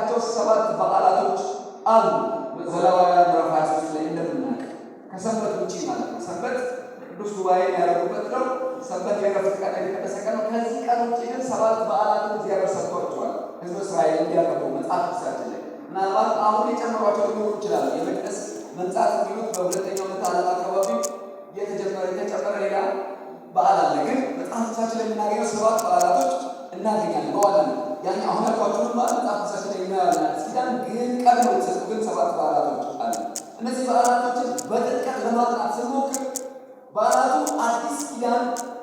ያደረጋቸው 7 በዓላቶች አሉ። ዘሌዋውያን ምዕራፍ 23 ላይ እንደምናውቅ ከሰንበት ውጪ ማለት ነው። ሰንበት ቅዱስ ጉባኤ ያደረጉበት ነው። ሰንበት የዕረፍት ቀን የተቀደሰ ቀን ነው። ከዚህ ቀን ውጪ ግን 7 በዓላትን እግዚአብሔር ሰጥቷቸዋል ሕዝበ እስራኤል እንዲያከብሩ መጽሐፍ ቅዱሳችን ላይ። ምናልባት አሁን የጨመሯቸው ሊሆኑ ይችላሉ። የመቅደስ መንጻት የሚሉት በሁለተኛው ምዕተ ዓለም አካባቢ የተጨመረ ሌላ በዓል አለ። ግን መጽሐፍ ቅዱሳችን ላይ የምናገኘው 7 በዓላቶች እናገኛለን። በዋናነት ያን አሁን ያልኳችሁን በዓል መጽሐፍ ቅዱሳችን ላይ እናያለን። አዲስ ኪዳን ግን ቀድሞ የተሰጡ ግን 7 በዓላቶች አሉ። እነዚህ በዓላቶችን በጥልቀት ለማጥናት ስንሞክር በዓላቱ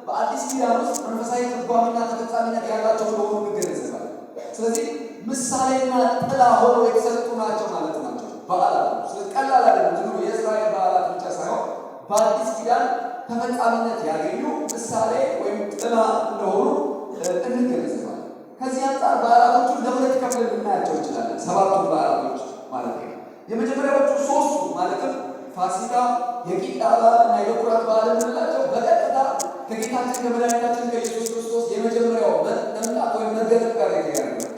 በአዲስ ኪዳን ውስጥ መንፈሳዊ ትርጓሜና ተፈጻሚነት ያላቸው እንደሆኑ እንገነዘባለን። ስለዚህ ምሳሌና ጥላ ሆነው የተሰጡ ናቸው ማለት ናቸው በዓላቱ። ቀላል አይደለም። ዝም ብሎ የእስራኤል በዓላት ብቻ ሳይሆን በአዲስ ኪዳን ተፈጻሚነት ያገኙ ምሳሌ ወይም ጥላ እንደሆኑ እንገነዘባለን። ከዚህ አንጻር በዓላቶቹን ለሁለት ከፍለን ልናያቸው እንችላለን። 7ቱ በዓላቶች ማለት ነው። የመጀመሪያዎቹ 3ቱ ማለትም ፋሲካ፣ የቂጣ በዓል እና የበኩራት በዓል የምንላቸው በቀጥታ ከጌታችን ከመድኃኒታችን ከኢየሱስ ክርስቶስ የመጀመሪያው መምጣት ወይም መገለጥ ጋር የተያያዙ ናቸው።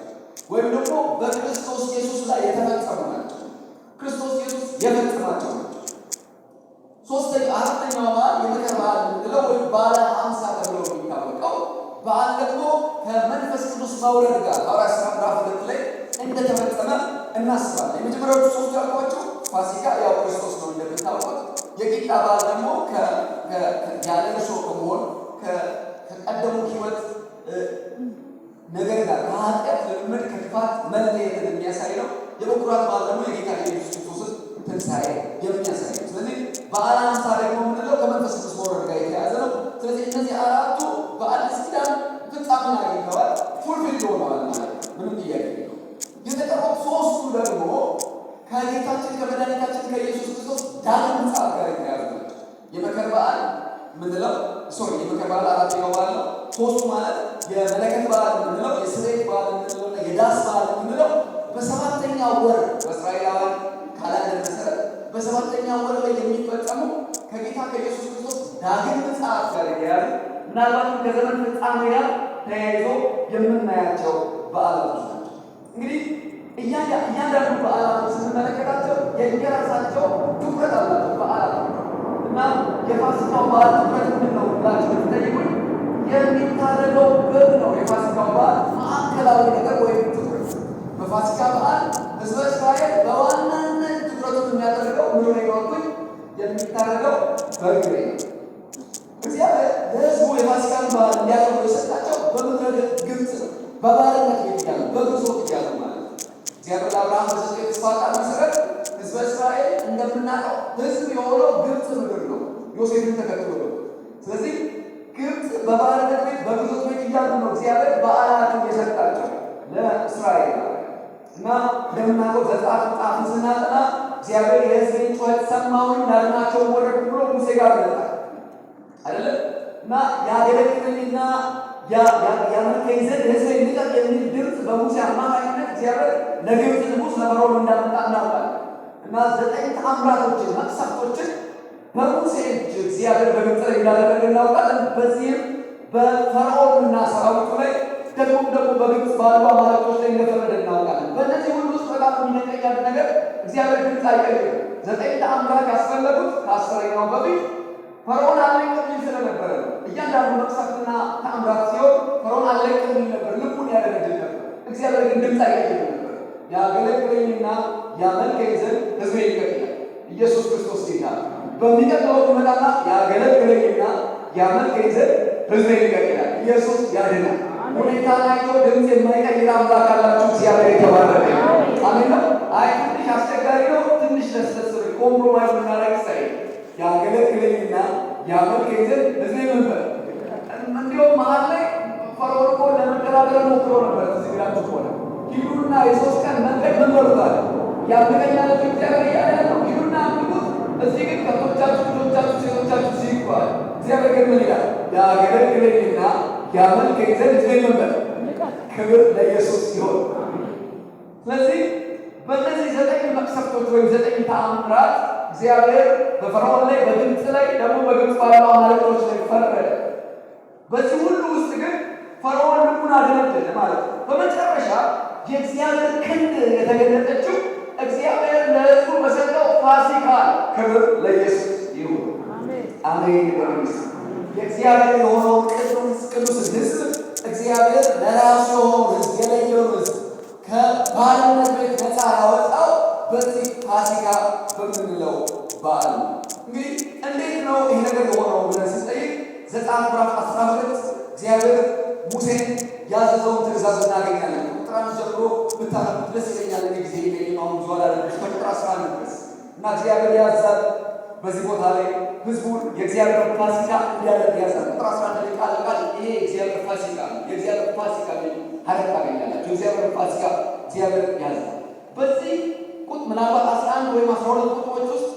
ወይም ደግሞ በክርስቶስ ኢየሱስ ላይ የተፈጸሙ ናቸው። ክርስቶስ ኢየሱስ የፈጸማቸው ናቸው። አራተኛው በዓል የመከር በዓል የምንለው ወይም በዓለ ሀምሳ ተብሎ የሚታወቀው በዓል ደግሞ ከመንፈስ ቅዱስ መውረድ ጋር ሐዋርያት ሥራ ምዕራፍ 2 ላይ እንደተፈጸመ እናስባለን። የመጀመሪያዎቹ 3 ያልኳቸው ፋሲካ ያው ክርስቶስ ነው እንደምታውቁት። የቂጣ በዓል ደግሞ ያለ እርሾ ከመሆን ከቀደሙ ሕይወት ነገር ጋር ከኃጢአት ልምምድ ከክፋት መለየትን የሚያሳይ ነው። የበኩራት በዓል ደግሞ የጌታ ኢየሱስ ክርስቶስን ትንሣኤ የሚያሳይ ነው። ስለዚህ በዓለ ሀምሳ ደግሞ የምንለው ከመንፈስ ቅዱስ መውረድ ጋር የተያያዘ ነው። ስለዚህ እነዚህ 4ቱ በአዲስ ኪዳን ፍጻሜን አግኝተዋል፣ ፉልፊል ሆነዋል ማለት ነው። ምንም ጥያቄ የለውም። የተቀሩት 3ቱ ደግሞ ከጌታችን ከመድኃኒታችን ከኢየሱስ ክርስቶስ ዳግም ምጽአት ጋር የተያያዙ ናቸው። የመከር በዓል የምንለው የመከር በዓል 4ኛው በዓል ነው። 3ቱ ማለት የመለከት በዓል የምንለው፣ የስርየት በዓል የምንለው እና የዳስ በዓል የምንለው በ7ኛው ወር በእስራኤላውያን ካላንደር መሰረት በ7ኛው ወር ላይ የሚፈጸሙ ከጌታ ከኢየሱስ ክርስቶስ ዳግም ምጽአት ጋር የተያያዙ ምናልባትም ከዘመን ፍጻሜ ጋር ተያይዞ የምናያቸው በዓላቶች ናቸው። እንግዲህ እያንዳንዱ በዓላቶች ስንመለከታቸው የየራሳቸው ትኩረት አላቸው በዓላት እና የፋሲካው በዓል ትኩረት ምንድን ነው ብላችሁ ብትጠይቁኝ የሚታረደው በግ ነው። የፋሲካው በዓል ማዕከላዊ ነገር ወይም ትኩረት በፋሲካ በዓል ሕዝበ እስራኤል በዋናነት ትኩረቱን የሚያደርገው ምን ነው ይወቁኝ የሚታረደው በግ ነው። እግዚአብሔር ለሕዝቡ የፋሲካን በዓል እንዲያከብሩ የሰጣቸው በምድረ ግብፅ ነው። በባርነት ቤት እያሉ በግዞት እያሉ ማለት ነው። እግዚአብሔር ለአብርሃም በሰጠው የተስፋ ቃል መሰረት ሕዝበ እስራኤል እንደምናውቀው ሕዝብ የሆነው ግብፅ ምድር ነው፣ ዮሴፍን ተከትሎ ነው። ስለዚህ ግብፅ በባርነት ቤት በግዞት ቤት እያሉ ነው እግዚአብሔር በዓላትን የሰጣቸው ለእስራኤል እና እንደምናውቀው ዘጸአት መጽሐፍን ስናጠና እግዚአብሔር የሕዝቤን ጩኸት ሰማሁኝ ላድናቸውም ወረድኩ ብሎ ሙሴ ጋር መጣ አይደለም እና ያገለግለኝና ያመልከኝ ዘንድ ሕዝቤን ልቀቅ የሚል ድምፅ በሙሴ አማካኝነት እግዚአብሔር ለግብፅ ንጉሥ ለፈርዖን እንዳመጣ እናውቃለን። እና 9 ተአምራቶችን መቅሰፍቶችን በሙሴ እጅ እግዚአብሔር በግብፅ ላይ እንዳደረገ እናውቃለን። በዚህም በፈርዖንና ሰራዊቱ ላይ ደግሞ በግብፅ ባሉ አማልክቶች ላይ እንደፈረደ እናውቃለን። በእነዚህ ሁሉ ውስጥ በጣም የሚነቀኝ ነገር እግዚአብሔር ድምፅ አይቀይርም። 9 ተአምራት ያስፈለጉት ከ10ኛው በፊት ፈርዖን አለቅም ይል ስለነበረ ነው። እያንዳንዱ መቅሰፍትና ተአምራት ሲሆን ፈርዖን አለቅም ይል ነበር፣ ልቡን ያደነድል ነበር። እግዚአብሔር ግን ድምፅ አይቀይርም ነበር። ያገለግለኝና ያመልከኝ ዘንድ ሕዝቤን ይልቀቅ ይላል ኢየሱስ ክርስቶስ ጌታ። በሚቀጥለው ይመጣና ያገለግለኝና ያመልከኝ ዘንድ ሕዝቤን ይልቀቅ ይላል። ኢየሱስ ያድናል። ሁኔታ አይቶ ድምፅ የማይቀይር አምላክ አላችሁ። እግዚአብሔር የተባረከ አሜን ነው። አይ ትንሽ አስቸጋሪ ነው፣ ትንሽ ለስለስ ኮምፕሮማይዝ ምናደርግ ሳይ ያገለግለኝና ያመልከኝ ዘንድ ሕዝቤን መንበር እንዲሁም መሀል ላይ ፈርዖን እኮ ለመደራደር ሞክሮ ነበር። እዚህ ግራችሁ ሆነ ሂዱና የ3 ቀን መንገድ መንበሩታል ያመልከኛል እግዚአብሔር እያለ ነው። ሂዱና አምልኩት። እዚህ ግን ከብቶቻችሁ፣ ልጆቻችሁ፣ ሴቶቻችሁ ሲይባል እግዚአብሔር ግን ምን ይላል? ያገለግለኝና ያመልከኝ ዘንድ ሕዝቤን መንበር። ክብር ለኢየሱስ ይሁን። ስለዚህ በእነዚህ 9 መቅሰፍቶች ወይም 9 ተአምራት እግዚአብሔር በፈርዖን ላይ በግብፅ ላይ ደግሞ በግብፅ ባሉ አማልክቶች ላይ ፈረደ። በዚህ ሁሉ ውስጥ ግን ፈርዖን ልቡን አደነደነ ማለት ነው። በመጨረሻ የእግዚአብሔር ክንድ የተገለጠችው እግዚአብሔር ለሕዝቡ በሰጠው ፋሲካ። ክብር ለኢየሱስ ይሁን። አሜን። የእግዚአብሔር የሆነው ቅዱስ ሕዝብ እግዚአብሔር ለራሱ የሆነው ሕዝብ የለየውን ሕዝብ ከባርነት ቤት ነፃ ያወጣው በዚህ ፋሲካ በምንለው በዓል ነው። እንግዲህ እንዴት ነው ይህ ነገር የሆነው ብለን ስንጠይቅ ዘጸአት ምዕራፍ 12 እግዚአብሔር ሙሴን ያዘዘውን ትእዛዝ እናገኛለን። ቁጥር 1 ጀምሮ ብታነቡት ደስ ይለኛል። ጊዜ የማሁን ዙዋላ ከቁጥር 11 ድረስ እና እግዚአብሔር ያዛል በዚህ ቦታ ላይ ህዝቡን የእግዚአብሔር ፋሲካ እንዲያደርግ ያዛል። ቁጥር 11 ላይ ቃል በቃል ይሄ የእግዚአብሔር ፋሲካ ነው። የእግዚአብሔር ፋሲካ ሀረግ ታገኛላችሁ። የእግዚአብሔር ፋሲካ እግዚአብሔር ያዛል። በዚህ ምናልባት 11 ወይም 12 ቁጥሮች ውስጥ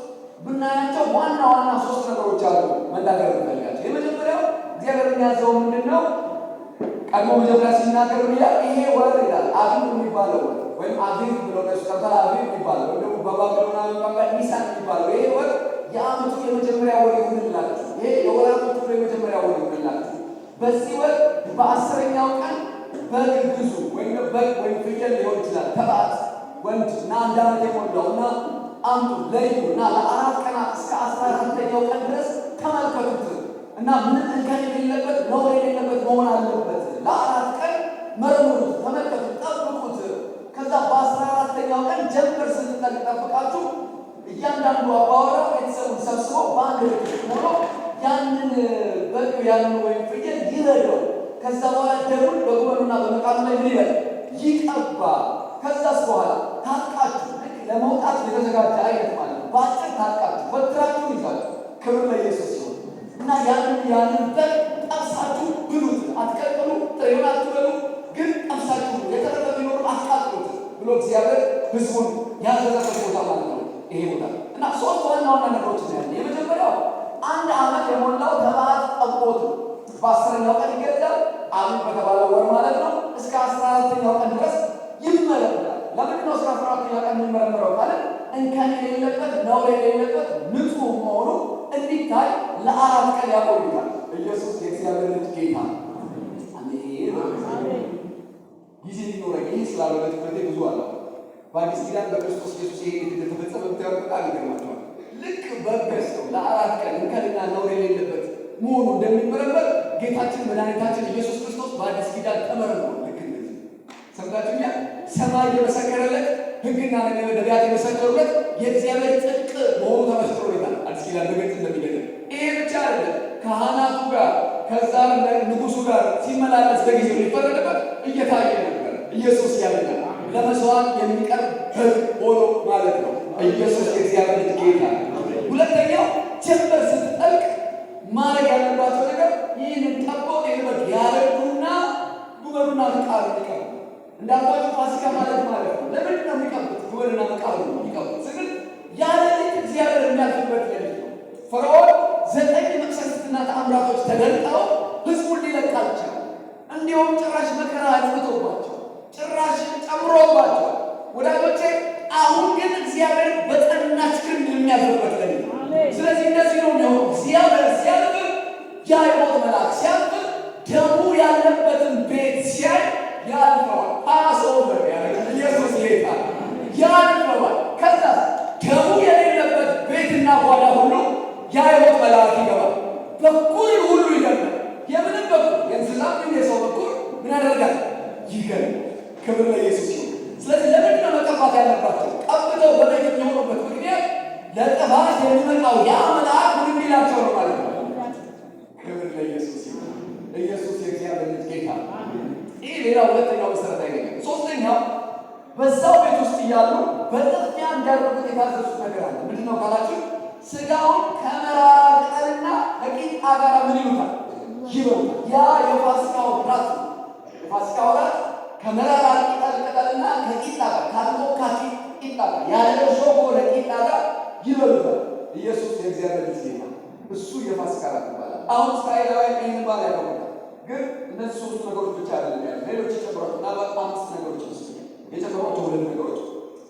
ብናያቸው ዋና ዋና 3 ነገሮች አሉ መናገር እንፈልጋቸው። የመጀመሪያው እግዚአብሔር የሚያዘው ምንድን ነው? ቀድሞ መጀመሪያ ሲናገር ይላል ይሄ ወር ይላል አቢብ የሚባለው ወይም አቢብ ብሎ ነሱ ተባለ። አቢብ የሚባለው ወይ ደግሞ በባቢሎናዊ ቋንቋ ኒሳን የሚባለው ይሄ ወር የዓመቱ የመጀመሪያ ወር ይሁንላችሁ። ይሄ የወራቶቹ የመጀመሪያ ወር ይሁንላችሁ። በዚህ ወር በ10ኛው ቀን በግ ግዙ፣ ወይም በግ ወይም ፍየል ሊሆን ይችላል ተባት ወንድ እና 1 ዓመት የሞላው እና አምጡ ለዩ እና ለ4 ቀናት እስከ 14ኛው ቀን ድረስ ተመልከቱት እና ምንም እንከን የሌለበት ነውር የሌለበት መሆን አለበት። ለ4 ቀን መርምሩት፣ ተመልከቱት፣ ጠብቁት። ከዛ በ14ኛው ቀን ጀንበር ስትጠልቅ ጠብቃችሁ እያንዳንዱ አባወራ ቤተሰቡን ሰብስቦ በአንድ ቤት ሆኖ ያንን በግ ያንን ወይም ፍየል ይረደው። ከዛ በኋላ ደሙን በጉበኑና በመቃኑ ላይ ምን ይበል ይቀባ። ከዛስ በኋላ ታጥቃችሁ ልክ ለመውጣት የተዘጋጀ አይነት ማለት ነው። በአጭር ታጥቃችሁ በትራችሁ ይዛችሁ። ክብር ለኢየሱስ ይሁን እና ያንን በግ ጠብሳችሁ ብሉት። አትቀቅሉ፣ ጥሬውን አትበሉ፣ ግን ጠብሳችሁ የተረፈ ቢኖር አትቃጥሉት ብሎ እግዚአብሔር ሕዝቡን ያዘዘበት ቦታ ማለት ነው ይሄ ቦታ እና 3 ዋና ዋና ነገሮች ነው ያለ። የመጀመሪያው 1 ዓመት የሞላው ተባት ጠቦት ነው። በ10ኛው ቀን ይገዛል። አቢብ በተባለው ወር ማለት ነው። እስከ 14ኛው ቀን ድረስ ይመረመራል። ለምንድን ነው እስከ 14ኛው ቀን የሚመረመረው ካለ እንከን የሌለበት ነውር የሌለበት ንጹህ መሆኑ እንዲታይ ለ4 ቀን ያቆዩታል። ኢየሱስ የእግዚአብሔር ልጅ ጌታ። አሜን። ጊዜ ሊኖረኝ ይህ ስላልሆነ ትምህርቴ ብዙ አለ። በአዲስ ኪዳን በክርስቶስ ኢየሱስ ይሄ እንደተፈጸመ ብታዩት በጣም ይገርማቸዋል። ልክ በገዝተው ለ4 ቀን እንከንና ነውር የሌለበት መሆኑ እንደሚመረመር ጌታችን መድኃኒታችን ኢየሱስ ክርስቶስ በአዲስ ኪዳን ተመርምሯል። ልክ እንደዚህ ሰምታችሁኛል። ሰማይ የመሰከረለት ሕግና ነቢያት የመሰከሩለት የእግዚአብሔር ጽድቅ መሆኑ ተመስክሮለታል። አዲስ ኪዳን በግልጽ እንደሚገለጥ ይሄ ብቻ አይደለም። ካህናቱ ጋር ከዛም ንጉሱ ጋር ሲመላለስ በጊዜው ሊፈረድበት እየታየ ነበር። ኢየሱስ ያለና ለመስዋዕት የሚቀርብ በግ ሆኖ ማለት ነው። ኢየሱስ የእግዚአብሔር ልጅ ጌታ። ሁለተኛው ጀንበር ስትጠልቅ ማድረግ ያለባቸው ነገር ይህንን ጠቦት በግ ያረዱና ጉበኑና መቃሩ ይቀቡ። እንዳልኳችሁ ፋሲካ ማለት ነው። ለምንድን ነው የሚቀቡት? ጉበኑና መቃሩ የሚቀቡት ስንል ያለ ሌሊት እግዚአብሔር የሚያልፍበት ሌሊት ነው። ፈርዖን 9 መቅሰፍትና ተአምራቶች ተገልጠው ሕዝቡን ሊለቃቸው እንዲሁም ጭራሽ መከራ አጥፍቶባቸው ጭራሽ ጨምሮባቸው ወዳጆቼ፣ አሁን ግን እግዚአብሔር በጸናች ክንድ የሚያልፍበት ሌሊት ነው። ስለዚህ እንደዚህ ነው የሚሆነው። እግዚአብሔር ሲያልፍ የሞት መልአክ ሲያልፍ ደሙ ያለበትን ቤት ሲያይ ያልፈዋል። ፓስኦቨር ያደርጋል። ኢየሱስ ጌታ ያልፈዋል። ከዛ ደሙ የሌለበት ቤትና ጓዳ ሁሉ የሞት መልአክ ይገባል። በኩል ሁሉ ይገባል። የምንም በኩል የእንስሳት ግን የሰው በኩል ምን ያደርጋል? ይገባል። ክብር ለኢየሱስ ይሁን። ስለዚህ ለምንድን ነው መቀባት ያለባቸው? ቀብተው በቤት የሚሆኑበት ምክንያት ለጥፋት የሚመጣው ያ መልአክ ምን እንዲላቸው ነው ማለት ነው። ክብር ለኢየሱስ ይሁን። ኢየሱስ የእግዚአብሔር ልጅ ጌታ። ይህ ሌላ ሁለተኛው መሰረታዊ ነገር። ሶስተኛው በዛው ቤት ውስጥ እያሉ በጥፊያ እንዲያደርጉት የታዘዙት ነገር አለ። ምንድን ነው ካላችሁ ስጋውን ከመራራ ቅጠልና ከቂጣ ጋር ምን ይሉታል? ይበሉታል። ያ የፋሲካው ራት ነው። የፋሲካው ራት ከመራራ ቅጠልና ከቂጣ ጋር ካልቦካ ቂጣ ጋር ያለ እርሾ ከሆነ ቂጣ ጋር ይበሉታል። ኢየሱስ የእግዚአብሔር ልጅ ጌታ። እሱ የፋሲካ ራት ይባላል። አሁን እስራኤላውያን ይህን ባል ያደርጉታል። ግን እነዚህ 3 ነገሮች ብቻ አይደለም ያሉት፣ ሌሎች የጨምሯቸው እና 5 ነገሮች ውስጥ የጨምሯቸው 2 ነገሮች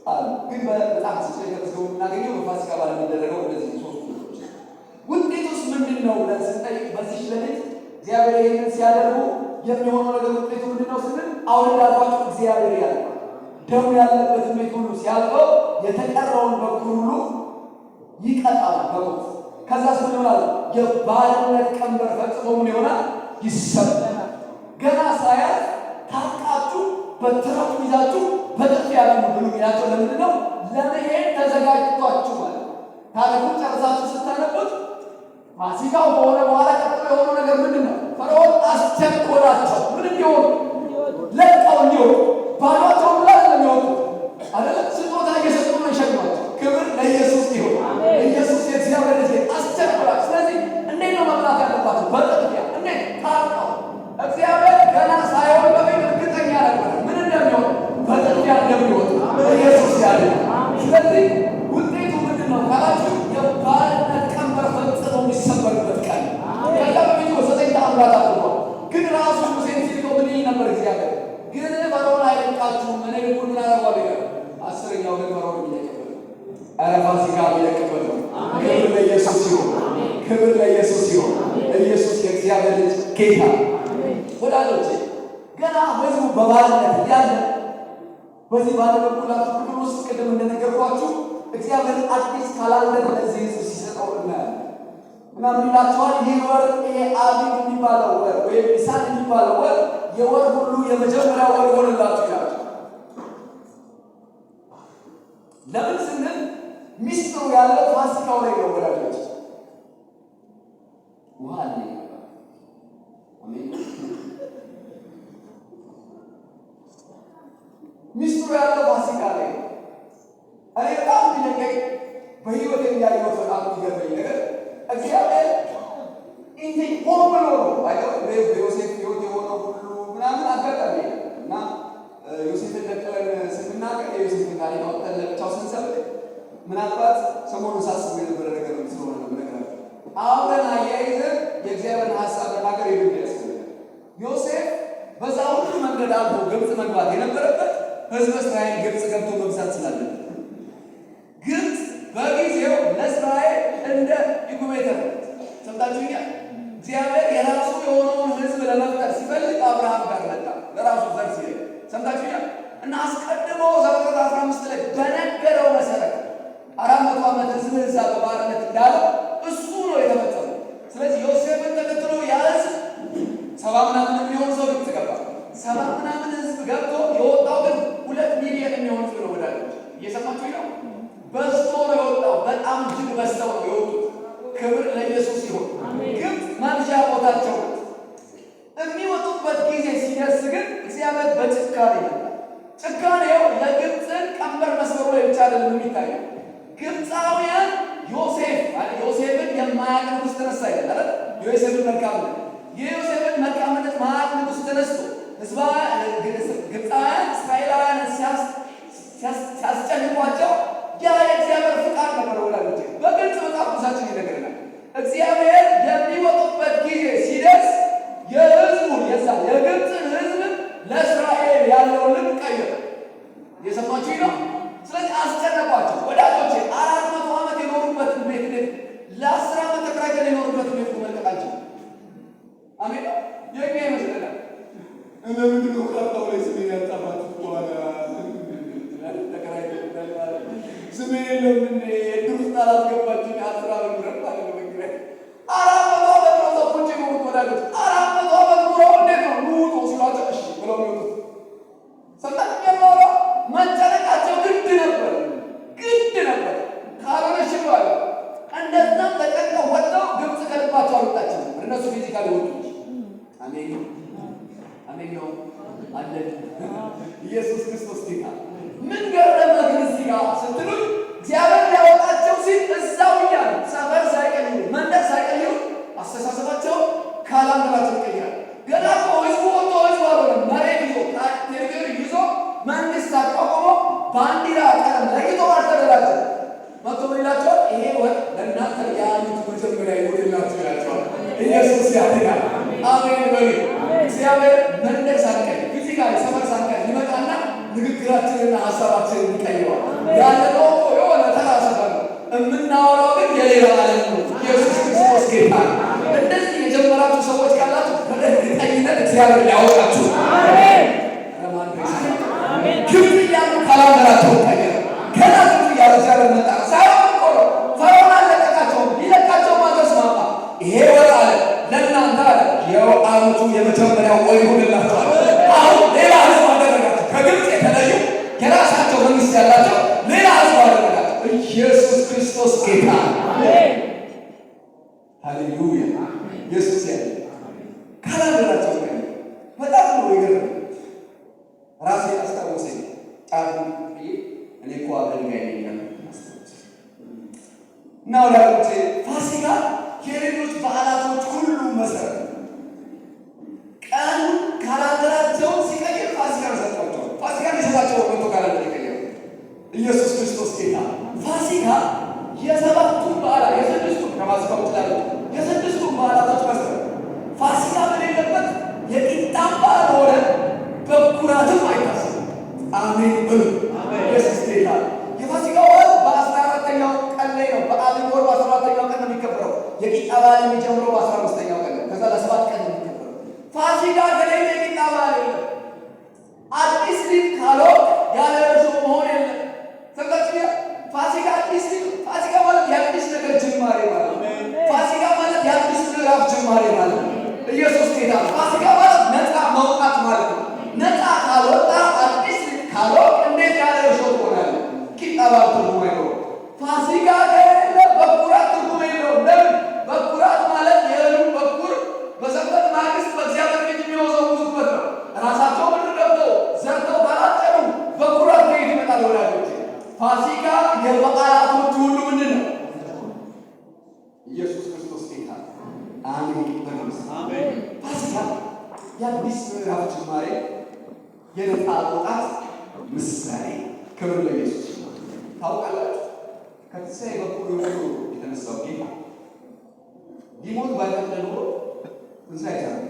አሉ። ግን በጣም ስለ ተመዝገቡ የምናገኘው በፋሲካ በዓል የሚደረገው እነዚህ 3 ነገሮች። ውጤቱስ ምንድን ነው ብለን ስንጠይቅ በዚህ ሌሊት እግዚአብሔር ይህንን ሲያደርጉ የሚሆነው ነገር ውጤቱ ምንድን ነው ስንል አሁን እንዳልኳቸው እግዚአብሔር ያልፋል። ደሙ ያለበትን ቤት ሁሉ ሲያልፈው የተቀረውን በኩር ሁሉ ይቀጣል በሞት። ከዛስ ምን ይሆናል? የባርነት ቀንበር ፈጽሞ ምን ይሆናል? ይሰበራል። ገና ሳያልፍ ታጥቃችሁ በትራችሁ ይዛችሁ በጥፊያ ብሉ ያቸው ለምንድን ነው? ለመሄድ ተዘጋጅቷችሁ ማለት። ታሪኩን ጨርሳችሁ ስታነቡት ፋሲካው በሆነ በኋላ ቀጥሎ የሆነው ነገር ምንድን ነው? ፈርዖን አስቸኮላቸው። ምን እንዲሆኑ? ለቀው እንዲሆኑ ባሏቸው ብላ ለሚወጡ አይደለ? ስጦታ እየሰጡ ነው የሸኟቸው። ክብር ለኢየሱስ ይሁን። ኢየሱስ የእግዚአብሔር ልጅ አስቸኮላቸው። ስለዚህ እንዴት ነው መብላት ያለባቸው? በጥፊያ። እንዴት? ታርቀው። እግዚአብሔር ገና ሳይሆን በፊት እርግጠኛ ነበር ምን እንደሚሆን፣ በጥፊያ እንደሚወጡ ኢየሱስ ያለ። ስለዚህ ውጤቱ ምንድን ነው ካላችሁ የባርነት ቀንበር ፈጽሞ የሚሰበርበት ቀን። ከዛ በፊት 9 ተአምራት አድርጓል። ግን ራሱ ሙሴን ሲልከው ምን ይል ነበር እግዚአብሔር? ግን ፈርዖን አይለቃችሁም፣ እኔ ግን ምን አደርጋለሁ ይላል። 10ኛው ግን ፈርዖን የሚለቅበት ኧረ ፋሲካ የሚለቅበት ነው። ክብር ለኢየሱስ ይሁን። ክብር ለኢየሱስ ይሁን። ኢየሱስ የእግዚአብሔር ልጅ ጌታ። ወዳጆቼ ገና ህዝቡ በባርነት እያለ በዚህ ባለበኩላችሁ ክፍል ውስጥ ቅድም እንደነገርኳችሁ እግዚአብሔር አዲስ ካላንደር ለዚህ ህዝብ ሲሰጠው እናያለን። እና ምን ይላቸዋል? ይህ ወር ይሄ አቢብ የሚባለው ወር ወይም ኒሳን የሚባለው ወር የወር ሁሉ የመጀመሪያ ወር ይሆንላችሁ ይላቸዋል። ለምን ስንል ሚስጥሩ ያለው ፋሲካው ላይ ነው ወዳጆች። ውሃ አለ። አሜን። ሚስጥሩ ያለው ፋሲካ ላይ ነው። እኔ በጣም የሚነገኝ በህይወት የሚያየው በጣም የሚገርመኝ ነገር እግዚአብሔር እንዲህ ሆን ብሎ ነው በዮሴፍ ህይወት የሆነው ሁሉ ምናምን አጋጣሚ እና ዮሴፍን ነጥለን ስንናገር የዮሴፍን ታሪክ አውጥተን ለብቻው ስንሰብክ ምናልባት ሰሞኑን ሳስብ የነበረ ነገር ስለሆነ ነው ነገራቸው። አብረን አያይዘን የእግዚአብሔርን ሀሳብ ለማገር የግድ ያስፈልጋል። ዮሴፍ በዛ ሁሉ መንገድ አልፎ ግብፅ መግባት የነበረበት ህዝበ እስራኤል ግብፅ ገብቶ መብዛት ስላለበት ግብፅ በጊዜው ለእስራኤል እንደ ኢንኩቤተር ሰምታችሁኛል። እግዚአብሔር የራሱ የሆነውን ህዝብ ለመፍጠር ሲፈልግ አብርሃም ጋር መጣ። ለራሱ ዘር ሲል ሰምታችሁኛል። እና አስቀድሞ ዘፍጥረት 15 ላይ በነገረው መሰረት 400 ዓመት ህዝብ እዛ በባርነት እንዳለው እሱ ነው የተፈጸመው። ስለዚህ ዮሴፍን ተከትሎ ያ ህዝብ 70 ምናምን የሚሆን ሰው ግብፅ ገባ። 70 ምናምን ህዝብ ገብቶ የወጣው ግን 2 ሚሊዮን የሚሆን ህዝብ ነው። ወዳጆች እየሰማችሁ ነው። በዝቶ ነው የወጣው። በጣም እጅግ በዝተው ነው የወጡት። ክብር ለኢየሱስ ይሁን። ግብፅ መምዣ ቦታቸው ነው። የሚወጡበት ጊዜ ሲደርስ ግን እግዚአብሔር በጭካኔ ነው። ጭካኔው ለግብፅን ቀንበር መስበሩ ላይ ብቻ አይደለም የሚታየው። ግብፃውያን ዮሴፍን የማያውቅ ንጉሥ ተነሳ ይላል አይደል? የዮሴፍን መልካምነት የዮሴፍን መልካምነት ማያውቅ ንጉሥ ተነስቶ ግብፃውያን እስራኤላውያንን ሲያስጨንቋቸው ያ የእግዚአብሔር ፍቃድ ነበር። ወላጆቼ በግልጽ መጽሐፍ ቅዱሳችን ይነግረናል። እግዚአብሔር የሚወጡበት ጊዜ ሲደርስ የህዝቡን የግብፅን ህዝብ ለእስራኤል ያለውን ልብ ቀየረ። እየሰማችሁ ነው። ስለዚህ አስጨነቋቸው። ወዳጆቼ 400 ዓመት የኖሩበትን ቤት ለ10 ዓመት ተከራይተን የኖሩበትን ቤት መልቀቃቸው አሜን የኛ ይመስለናል። እንደምንድን ነው ካርታው ላይ ስሜን ያልጻፋችሁ በኋላ ተከራይተን ስሜ የለም የድር ውስጥ አላስገባችሁ 10 ዓመት ምረት ማለት ነው። እንግዲህ 400 ዓመት ነው ሰዎች የኖሩት ወዳጆች። 400 ዓመት ኑረው እንዴት ነው ኑጡ ሲሏቸው እሺ ብለው የሚወጡት ሰምታችሁ የሚያወራው መጨነቃቸው ግድ ነበር። ካልሆነ ሽሏል። እንደዛም ተጨንቀው ወጥተው ግብፅ ከልባቸው አልወጣቸው ነበር። እነሱ ፊዚካሊ ወጡ። አሜን አሜን ነው አለን። ኢየሱስ ክርስቶስ ጌታ። ምን ገረመ ግን እዚህ ጋር ስትሉኝ እግዚአብሔር ሊያወጣቸው ሲል እዛው እያሉ ሰፈር ሳይቀይሩ መንደር ሳይቀይሩ አስተሳሰባቸው ካላንደራቸው ይቀይራል። ገና እኮ ህዝቡ ወጥቶ ህዝቡ አልሆነም። መሬት ይዞ ቴሪቶሪ ይዞ መንግስት አቋቁሞ ባንዲራ ቀለም ለይቶ አልተደራጀም። መጥቶ ምን ይላቸዋል? ይሄ ወር ለእናንተ የዓመቱ መጀመሪያ ይሆንላችሁ ይላቸዋል። ኢየሱስ ያድናል። አሜን በሉ። እግዚአብሔር መንደር ሳንቀይር ፊዚካሊ ሰፈር ሳንቀይር ይመጣና ንግግራችንና ሀሳባችንን ይቀይረዋል። ያለነው እኮ የሆነ ተራ ሰፈር ነው። የምናወራው ግን የሌላ ዓለም ነው። ኢየሱስ ክርስቶስ ጌታ። እንደዚህ የጀመራችሁ ሰዎች ካላችሁ በእርግጠኝነት እግዚአብሔር ሊያወጣችሁ ግብ እያሉ ያላቸው ሌላ ሕዝብ አደረጋቸው። ኢየሱስ ክርስቶስ ጌታ። ሃሌሉያ። ኢየሱስ ያለ ካላደራቸው በጣም ነው ይገርም። ራሴ አስታውሰኝ ጫፍ ብዬ እኔ እኮ አገልጋይ ነኝ እና ወዳጆቼ ፋሲካ የሌሎች በዓላቶች ሁሉ መሰረት ቀን ካላንደራቸው ሲቀይር ፋሲካ ሰጥቷቸው ፋሲካ የሰጣቸው ወጥቶ ካላንደር ይቀየሩ። ኢየሱስ ክርስቶስ ጌታ። ፋሲካ የሰባቱን በዓላት የስድስቱን ከፋሲካው ይችላል የስድስቱን በዓላቶች መሰረት ፋሲካ በሌለበት የቂጣም በዓል ሆነ በኩራትም አይታሰብም። አሜን በሉ። ኢየሱስ ጌታ። የፋሲካ በዓል በ14ኛው ቀን ላይ ነው። በአብይ ወር በ14ኛው ቀን ነው የሚከበረው። የቂጣ በዓል የሚጀምረው በ15ኛው ቀን ነው። ከዛ ለ7 ቀን ነው የሚከበረው። ፋሲካ ከሌለ የቂጣ በዓል የለም። አዲስ ሊጥ ካልሆነ ያለ እርሾ መሆን የለም። ተቀጥያ ፋሲካ አዲስ ሊጥ ፋሲካ ማለት የአዲስ ነገር ጅማሬ ማለት ነው። ፋሲካ ማለት የአዲስ ምዕራፍ ጅማሬ ማለት ነው። ኢየሱስ ጌታ ነው። ፋሲካ ማለት ነፃ መውጣት ማለት ነው። ነፃ ካልወጣ አዲስ ሊጥ ካልሆነ እንዴት ያለ እርሾ ትሆናለህ? ቂጣ በዓል ትርጉም አይኖረውም። ፋሲካ ከሌለ በኩራት ትርጉም የለውም። ለምን? በኩራት ማለት የእህሉን በኩር በሰንበት ማግስት በእግዚአብሔር ፊት የሚወዘውዙበት ነው። ራሳቸው ምድር ገብተው ዘርተው ካላጨዱ በኩራት ከየት ይመጣል? ወዳጆቼ ፋሲካ የበዓላቶቹ ሁሉ ምንድን ነው? ኢየሱስ ክርስቶስ ጌታ። አሜን በሉስ። ፋሲካ የአዲስ ምዕራፍ ጅማሬ፣ የነፃ መውጣት ምሳሌ። ክብር ለኢየሱስ። ታውቃላችሁ ከትንሣኤ በኩል የሆኑ የተነሳው ጌታ ሊሞት ባይፈቅድ ኖሮ ትንሣኤ አይሰራም።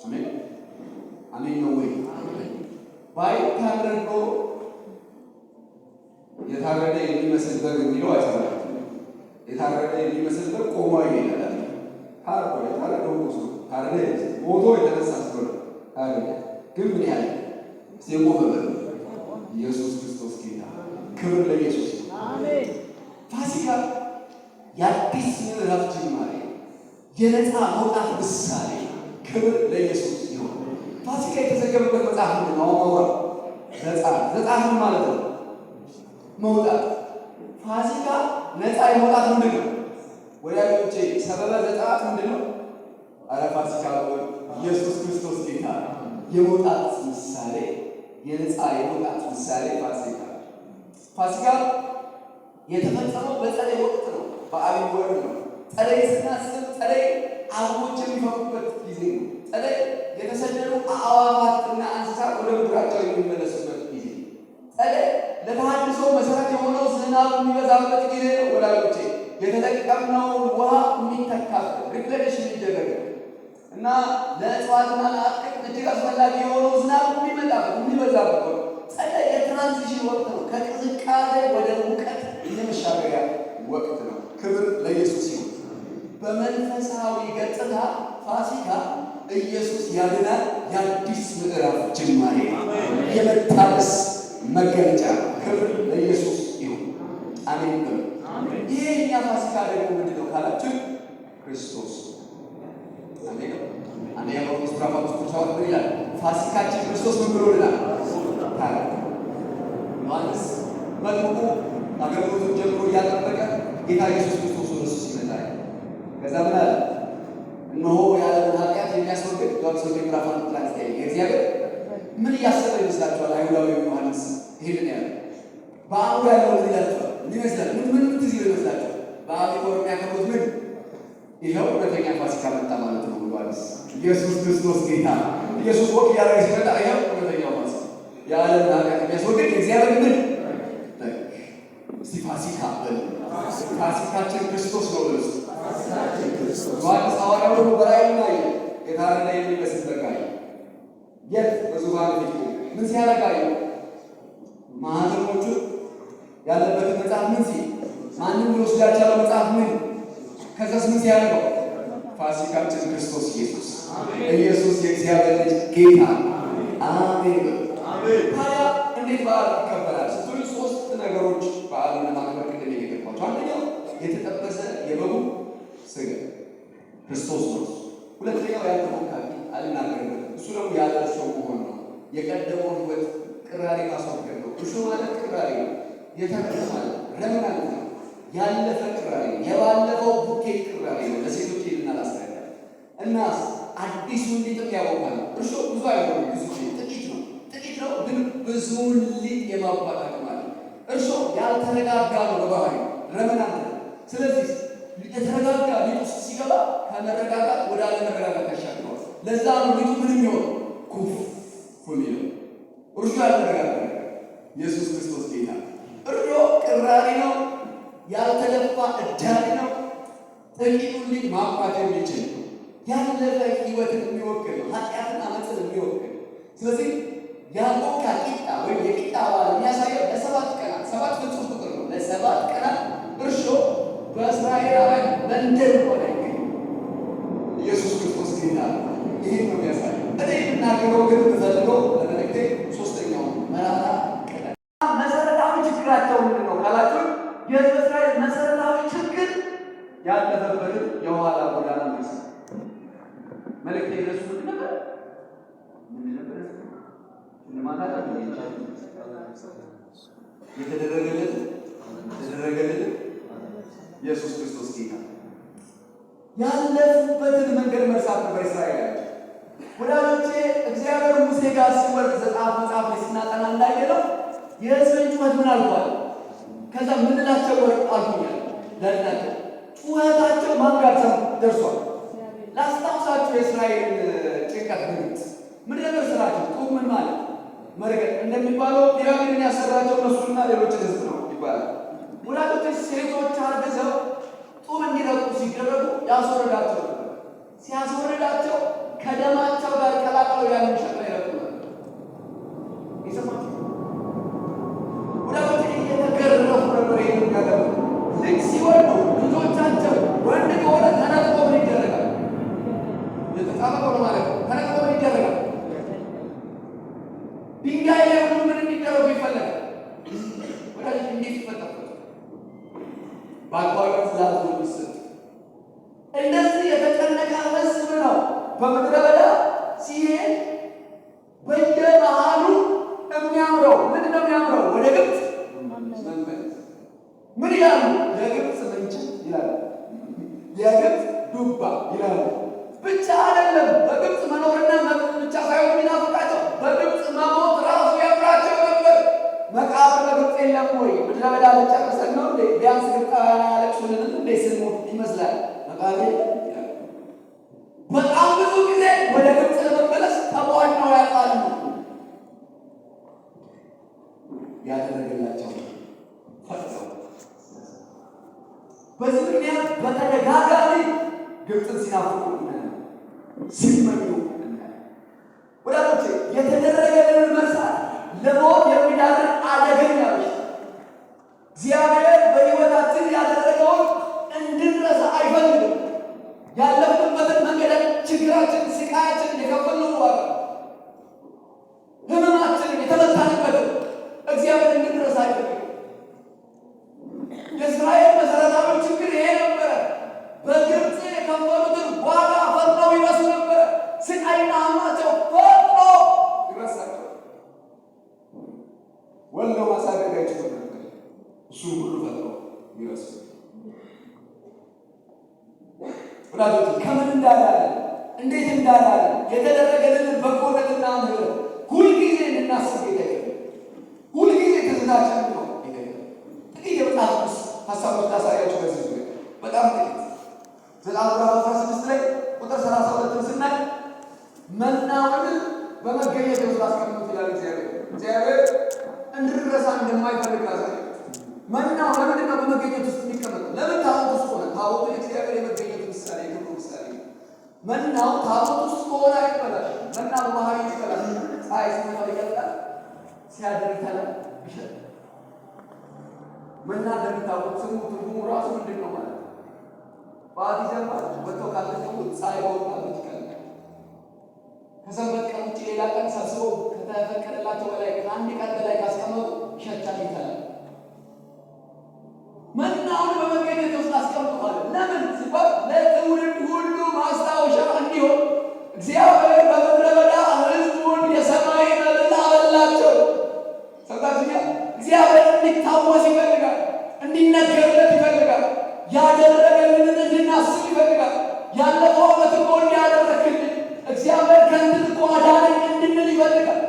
አሜን አሜን ነው ወይ? ባይታረድ ኖሮ የታረደ የሚመስል በግ የሚለው አይሰራም። የታረደ የሚመስል በግ ቆሞ ይሄዳል። ታርቆ የታረደው ቁሱ ታረደ ሞቶ የተነሳ ስለሆነ ታረደ። ግን ምን ያህል የቆመ በግ ኢየሱስ ክርስቶስ ጌታ። ክብር ለኢየሱስ። አሜን። ፋሲካ የአዲስ ምዕራፍ ጅማሬ፣ የነፃ መውጣት ምሳሌ። ክብር ለኢየሱስ ይሁን። ፋሲካ የተዘገበበት መጽሐፍ ምንድን ነው? ዘጸአት ማለት ነው መውጣት። ፋሲካ ነፃ የመውጣት ምንድን ነው? ወዳጆቼ ሰበበ ዘጸአት ምንድን ነው? አረ ፋሲካ ኢየሱስ ክርስቶስ ጌታ። የመውጣት ምሳሌ፣ የነፃ የመውጣት ምሳሌ ፋሲካ። ፋሲካ የተፈጸመው በጸደይ ወቅት ነው። በአብይ ወር ነው። ጸደይ ስናስብ ጸደይ አበቦች የሚፈኩበት ጊዜ ነው። ጸደይ የተሰደዱ አዕዋፋትና እንስሳት ወደ ምድራቸው የሚመለሱበት ጊዜ። ጸደይ ለተሐድሶ መሰረት የሆነው ዝናብ የሚበዛበት ጊዜ ነው። ወዳጆቼ የተጠቀምነውን ውሃ የሚተካበት ሪፕሌኒሽ የሚደረግ እና ለእጽዋትና ለአትክልት እጅግ አስፈላጊ የሆነው ዝናብ የሚበዛበት ነው። ጸደይ የትራንዚሽን ወቅት ነው። ከቅዝቃዜ ወደ ሙቀት የመሻገሪያ ወቅት ነው። ክብር ለኢየሱስ ይሁን። በመንፈሳዊ ገጽታ ፋሲካ ኢየሱስ ያድናል። የአዲስ ምዕራፍ ጅማሬ፣ የመታደስ መገለጫ። ክብር ለኢየሱስ ይሁን። አሜን። ይሄ እኛ ፋሲካ ደግሞ ምንድን ነው ካላችሁ ክርስቶስ። አሜን። አንደኛ ቆሮንቶስ ምዕራፍ 5 ቁጥር ይላል ፋሲካችን ክርስቶስ ምን ብሎልናል? ዮሐንስ መጥምቁ አገልግሎቱን ጀምሮ እያጠበቀ ጌታ ኢየሱስ ክርስቶስ ወደ እሱ ሲመጣ ከዛ ምን አለ? እነሆ የዓለምን ኃጢአት የሚያስወግድ ዮሐንስ ምዕራፍ 1 ቁጥር 9 እግዚአብሔር ምን እያሰበ ይመስላችኋል? አይሁዳዊ ዮሐንስ ይሄንን ያለ በአእምሮ ያለው ምን ይላችኋል? ይመስላል ምን ትዝ ይመስላችኋል? በአብይ ወር የሚያከብሩት ምን? ይኸው እውነተኛ ፋሲካ መጣ ማለት ነው። ዮሐንስ ኢየሱስ ክርስቶስ ጌታ። ኢየሱስ ወቅ እያደረገ ሲመጣ ይኸው እውነተኛው ፋሲካ የዓለምን ኃጢአት የሚያስወግድ እግዚአብሔር ምን? እስቲ ፋሲካ በል። ፋሲካችን ክርስቶስ ነው። ዮሐንስ ሐዋርያው ደግሞ በራእዩ ላይ የታረደ የሚመስል በግ አየ። የት? በዙፋኑ ፊት ምን ሲያደርግ አየ? ማኅተሞቹ ያለበትን መጽሐፍ ምን ሲል ማንም ሊወስድ ያልቻለው መጽሐፍ ምን? ከዛስ ምን ሲያደርገው? ፋሲካችን ክርስቶስ ኢየሱስ። ኢየሱስ የእግዚአብሔር ልጅ ጌታ። አሜን። ታዲያ እንዴት በዓል ይከበራል ስትሉ ሶስት ነገሮች በዓሉን ለማክበር ቅድም የገለጽኳቸው። አንደኛው የተጠበሰ የበጉ ሥጋ ክርስቶስ ነው። ሁለተኛው ያልተቦካ አልናገርም፣ እሱ ደግሞ ያለ እርሾ መሆን ነው። የቀደመውን ሕይወት ቅራኔ ማስወገድ ነው። እርሾ ማለት ቅራሪ ነው። የተረፈ ማለት ረምናንት ነው። ያለፈ ቅራሪ ነው። የባለፈው ቡኬት ቅራሪ ነው። ለሴቶች ልናላስረዳ እና አዲሱን ሊጥም ያወቃል። እርሾ ብዙ አይሆንም፣ ብዙ ጥቂት ነው፣ ግን ብዙውን ሊጥ የማውጣት አቅም አለው። እርሾ ያልተረጋጋ ነው በባህሪው ረመናንት ነው። ስለዚህ የተረጋጋ ሊጥ ውስጥ ሲገባ ከመረጋጋት ወደ አለመረጋጋት ያሻግረዋል። ለዛ ነው ሊጡ ምንም ይሆን ኩፍ የሚለው። እርሾ ያልተረጋጋ ኢየሱስ ክርስቶስ ጌታ። እርሾ ቅራሪ ነው፣ ያልተለፋ እዳሪ ነው። ጥቂቱን ሊጥ ማውጣት የሚችል ያለፈ ህይወትን የሚወክል ነው፣ ኃጢአትን አመፅን የሚወክል። ስለዚህ ያቦካ ቂጣ ወይም የቂጣ በዓል የሚያሳየው ለሰባት ቀናት፣ ሰባት ፍጹም ቁጥር ነው። ለሰባት ቀናት እርሾ በእስራኤላውያን መንደር ሆነ። ኢየሱስ ክርስቶስ ጌታ ይህን ነው የሚያሳየው። እኔ የምናገረው ግን የምፈልገው ለመልእክቴ ሶስተኛው መራራ ቅጠል። መሰረታዊ ችግራቸው ምንድን ነው ካላችሁ የህዝበ እስራኤል መሰረታዊ ችግር ያለፈበትን የኋላ ጎዳና መርሳት። መልእክቴ ለሱ ምን ነበር? የተደረገለት ኢየሱስ ክርስቶስ ጌታ ያለፉበትን መንገድ መርሳት ነበር እስራኤል። ወዳጆቼ እግዚአብሔር ሙሴ ጋር ሲወርድ ዘጸአት መጽሐፍ ላይ ስናጠና እንዳየነው የሕዝብን ጩኸት ምን አልኳል? ከዛ ምንላቸው ወርቅ አልኩኛል ለእናንተ ጩኸታቸው ማን ጋር ደርሷል? ላስታውሳችሁ የእስራኤልን ጭንቀት ግምት ምን ነበር ስራቸው? ጡብ ምን ማለት መርገጥ እንደሚባለው ፒራሚድን ያሰራቸው እነሱና ሌሎች ህዝብ ነው ይባላል። ወላጆች ሴቶች አርግዘው ጡብ እንዲረቁ ሲደረጉ ያስወረዳቸው ነበር። ሲያስወረዳቸው ከደማቸው ጋር ቀላቅለው ያንን ሸክላ ይረቁ ነበር። ይሰማችሁ? ወላጆች እየተገረፉ ነበር። ይህን ነገር ልክ ሲወልዱ ልጆቻቸው ወንድ ከሆነ ተነጥቆ ምን ይደረጋል? የተጣበቀ ነው ማለት ነው። ተነጥቆ ምን ይደረጋል? ድንጋይ ላይ ሁሉ ምን እንዲደረጉ ይፈለጋል? ወዳጆች እንዴት ይፈጠራል? በአግባቡ ትእዛዝ ነው የሚሰጥ። እንደዚህ የተጨነቀ ህዝብ ነው በምድረ በዳ ሲሄድ በየመሃሉ የሚያምረው ምንድን ነው የሚያምረው? ወደ ግብፅ መመለስ። ምን ይላሉ? የግብፅ ምንጭ ይላሉ፣ የግብፅ ዱባ ይላሉ። ብቻ አይደለም በግብፅ መኖርና መብት ብቻ ሳይሆን የሚናፍቃቸው በግብፅ መሞት ራሱ ያምራቸው ነበር። መቃብር በግብፅ የለም ወይ? ምድረ በዳ ልጨርሰን ነው እንዴ? ቢያንስ ግብፃውያን አያለቅሱልንም እንዴ ስንሞት ይመስላል። መቃብር በጣም ብዙ ጊዜ ወደ ግብፅ ለመመለስ ተቧድነው ያውቃሉ። ያደረገላቸው ፈጥረው በዚህ ምክንያት በተደጋጋሚ ግብፅን ሲናፍቁ ሲመኙ ወዳጆቼ የተደረገልን መርሳት ለሞት የሚዳርግ አደገኛ በሽታ። እግዚአብሔር በሕይወታችን ያደረገውን እንድንረሳ አይፈልግም። ያለፍንበትን መንገድ፣ ችግራችን፣ ስቃያችን፣ የከፈልነው ዋጋ፣ ህመማችንን፣ የተመታንበትን እግዚአብሔር እንድንረሳ አይፈልግም። የእስራኤል መሰረታዊ ችግር ይሄ ነበረ። በግብፅ የከፈሉትን ዋጋ ፈጥነው ይረሱ ነበረ። ስቃይና ህመማቸው ፈጥኖ ይረሳቸው። ወልደው ማሳደግ አይችሉም ነበር። እሱን ሁሉ ፈጥነው ይረሱ። ወዳጆች ከምን እንዳዳነ እንዴት እንዳዳነ የተደረገልንን በጎነትና ምሕረት ሁልጊዜ እንድናስብ ጌታ ይገኛል። ሁልጊዜ ትዝታችን ነው ይገኛል። ጥቂት የመጽሐፍ ቅዱስ ሀሳቦች ላሳያችሁ በዚህ ዙሪያ በጣም ጥቂት። ዘጸአት ምዕራፍ 16 ላይ ቁጥር 32 ስናይ መናውን በመገኘት ውስጥ አስቀምጡት ይላል እግዚአብሔር። እግዚአብሔር እንድንረሳ እንደማይፈልግ ላሳያችሁ። መናው ለምንድን ነው በመገኘት ውስጥ የሚቀመጠው? ለምን ታቦት ውስጥ ሆነ? ታቦቱ የእግዚአብሔር የመገኘቱ ምሳሌ፣ የክብሩ ምሳሌ። መናው ታቦት ውስጥ ከሆነ አይበላሽ። መና በባህሪ ይበላል። ፀሐይ ሲመታው ይቀልጣል፣ ሲያድር ይተላል፣ ይሸጣል። መና እንደምታውቁት ስሙ ትርጉሙ ራሱ ምንድን ነው ማለት ነው? በአት ይዘንባል፣ ወጥተው ካልተቀሙት ፀሐይ በወጣበት ይቀልጣል። ከሰንበት ቀን ውጭ ሌላ ቀን ሰብስበው ከተፈቀደላቸው በላይ ከአንድ ቀን በላይ ካስቀመጡ ይሸታል፣ ይተላል። መናውን በመገኘት ውስጥ አስቀምጧል። ለምን ሲባል ለትውልድ ሁሉ ማስታወሻ እንዲሆን እግዚአብሔር በምድረ በዳ ሕዝቡን የሰማይ መብል አበላቸው። ሰምታችሁኛል? እግዚአብሔር እንዲታወስ ይፈልጋል፣ እንዲነገርለት ይፈልጋል፣ ያደረገልንን እንድናስብ ይፈልጋል። ያለፈው ዓመት እኮ እንዲያደረክልን እግዚአብሔር ከእንትን እኮ አዳነኝ እንድንል ይፈልጋል።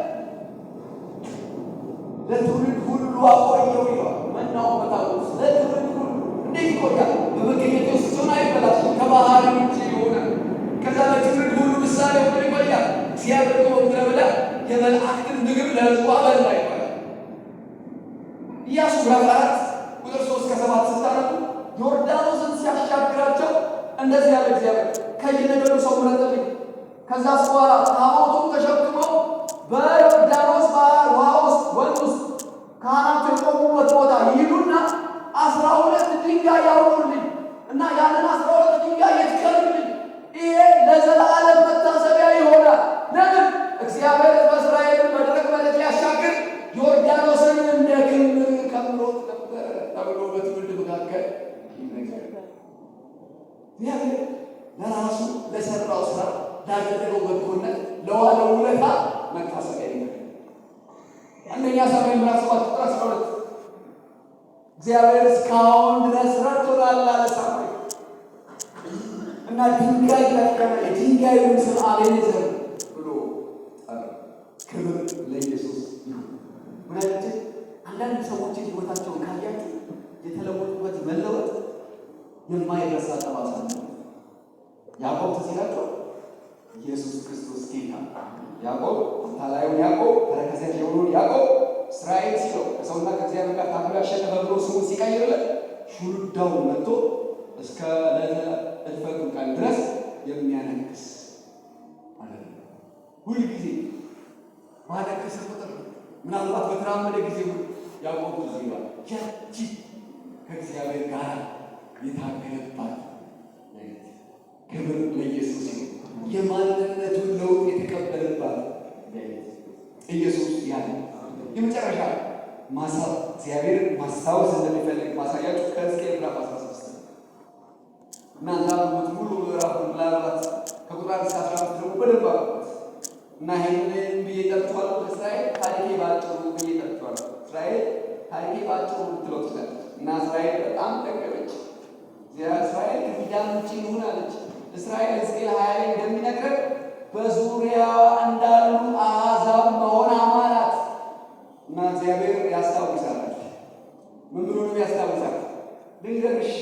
ለትውልድ ሁሉ አቆየው ይለዋል። መናው መታወስ ለትውልድ ሁሉ እንዴት ይቆያል? በመገኘት ውስጥ ሲሆን አይበላሽም። ከባህሪ ውጭ የሆነ ከዛ ለትውልድ ሁሉ ምሳሌ ሆኖ ይቆያል። እግዚአብሔር እኮ በምድረ በዳ የመላእክትን ምግብ ለሕዝቡ አበላ ይባላል። ኢያሱ ምዕራፍ 4 ቁጥር 3-7 ስታነቡ ዮርዳኖስን ሲያሻግራቸው እንደዚህ ያለ እግዚአብሔር ከየነገዱ ሰው ምረጥልኝ። ከዛ በኋላ ታቦቱን ተሸክመው በዮርዳኖስ ባህር ውሃ ውስጥ ወንዝ ውስጥ ካህናቱ የቆሙበት ቦታ ይሄዱና 12 ድንጋይ ያውሩልኝ እና ያንን 12 ድንጋይ ይትከሉልኝ። ይሄ ለዘላለም መታሰቢያ ይሆናል። ለምን? እግዚአብሔር በእስራኤልን በደረቅ መሬት ሊያሻግር ዮርዳኖስን እንደ ክምር ከምሮት ነበር ተብሎ በትውልድ መካከል ይነገራል። እግዚአብሔር ለራሱ ለሰራው ስራ ላደረገው በጎነት ለዋለው ውለታ መታሰቢያ ይሆናል። አንደኛ ሳሙኤል ምዕራፍ 7 ቁጥር 12 እግዚአብሔር እስካሁን ድረስ ረድቶናል አለ ሳሙኤል እና ድንጋይ ተከለ። የድንጋዩን ስም አቤኔዘር ብሎ ክብር ለኢየሱስ ይሁን። ምናልባት አንዳንድ ሰዎች ሕይወታቸውን ካያችሁ የተለወጡበት መለወጥ የማይረሳ ጠባሳ ነው። ያዕቆብ ትዝ ይላችኋል። ኢየሱስ ክርስቶስ ጌታ ያዕቆብ ታላዩን ያዕቆብ ተረከዘ የሆነውን ያዕቆብ እስራኤል ሲለው ከሰውና ከእግዚአብሔር ጋር ታግሎ ያሸነፈ ብሎ ስሙን ሲቀይርለት ሹሉዳውን መጥቶ እስከ ዕለተ እልፈቱ ቀን ድረስ የሚያነክስ ማለት ነው። ሁልጊዜ ባነከሰ ቁጥር ምናልባት በተራመደ ጊዜ ያዕቆብ ጊዜ ይላል ያቺ ከእግዚአብሔር ጋር የታገለባት ክብር ለኢየሱስ ይሁን። የማንነቱን ለውጥ የተቀበለባት ኢየሱስ ያለ የመጨረሻ እግዚአብሔር ማስታወስ እንደሚፈልግ ማሳያችሁ ከሕዝቅኤል ምዕራፍ 16 እናንተ አብቡት ሙሉ ምዕራፉን ምናልባት ከቁጥር 1 እስከ 15 ደግሞ በደንብ አብቡት እና ይህንን ብዬ ጠርቼዋለሁ። እስራኤል ታሪኬ ባጭሩ ብዬ ጠርቼዋለሁ። እስራኤል ታሪኬ ባጭሩ ልትለው ትችላለች እና እስራኤል በጣም ጠቀመች። እስራኤል ከኪዳን ውጭ ይሁን አለች። እስራኤል ሕዝቅኤል 20 ላይ እንደሚነግረን በዙሪያዋ እንዳሉ አሕዛብ መሆን አማራት እና እግዚአብሔር ያስታውሳል። ምን ብሎ ነው ያስታውሳል? ልንገርሽ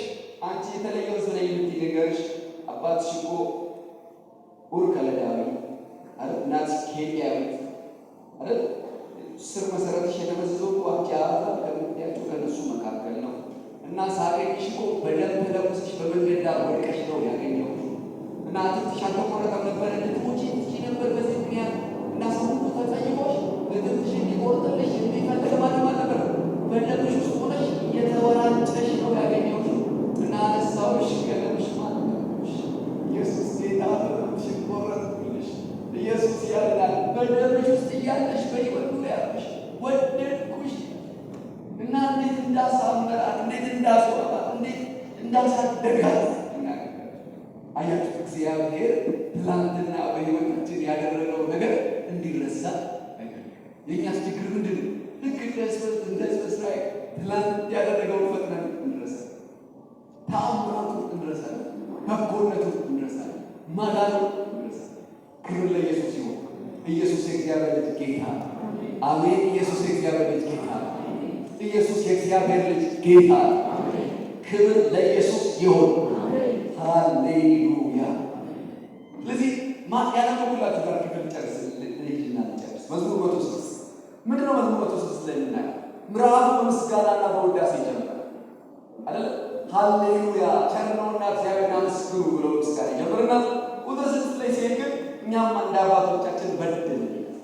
አንቺ የተለየ ሕዝብ ነኝ የምትይ ልንገርሽ፣ አባትሽ እኮ ኡር ከለዳዊ አይደል? እናትሽ ኬጢያዊት አይደል? ስር መሰረትሽ የተመዘዘው እኮ አንቺ አሕዛብ ከምትያቸው ከእነሱ መካከል ነው እና ሳገኝሽ እኮ በደም ተለውሰሽ በመንገድ ዳር ወድቀሽ ነው ያገኘው እና አጥንትሽ አልተቆረጠም ነበር እንድትሞቺ ትችይ ነበር። በዚህ ምክንያት እና ሰው ሁሉ ተጸይፎሽ እግርሽ እንዲቆርጥልሽ የሚፈልግ ማንም አልነበረም። በደምሽ ውስጥ ሆነሽ እየተወራጨሽ ነው ያገኘሁሽ እና አነሳሁሽ ከደምሽ ማለሽ ኢየሱስ ጌታ በደምሽ ቆረጥኩልሽ። ኢየሱስ ያድናል። በደምሽ ውስጥ እያለሽ በሕይወት ኑር ያለሽ ወደድኩሽ እና እንዴት እንዳሳመራት እንዴት እንዳስዋባት እንዴት እንዳሳደጋት አያችሁ። እግዚአብሔር ትላንትና በሕይወታችን ያደረገው ነገር እንዲረሳ አይደለም። የእኛስ ችግር ምንድን ነው? ልክ እንደ እስራኤል ትላንት ያደረገውን ፈጥነን እንረሳለን። ተአምራቱን እንረሳለን። በጎነቱን እንረሳለን። ማዳኑን እንረሳለን። ክብር ለኢየሱስ ይሁን። ኢየሱስ የእግዚአብሔር ልጅ ጌታ። አሜን። ኢየሱስ የእግዚአብሔር ልጅ ጌታ። ኢየሱስ የእግዚአብሔር ልጅ ጌታ። ክብር ለኢየሱስ ይሁን። ሃሌሉያ። ስለዚህ ያነበብኩላችሁ ጋር ክፍል ጨርስ ልጅና ጨርስ። መዝሙር 106 ምንድነው? መዝሙር 106 ላይ የምናየው ምዕራፉ በምስጋናና በውዳሴ ይጀምራል አይደል? ሃሌሉያ ቸር ነውና እግዚአብሔርን አመስግኑ ብሎ ምስጋና ይጀምርና ቁጥር 6 ላይ ሲሄድ ግን እኛም እንደ አባቶቻችን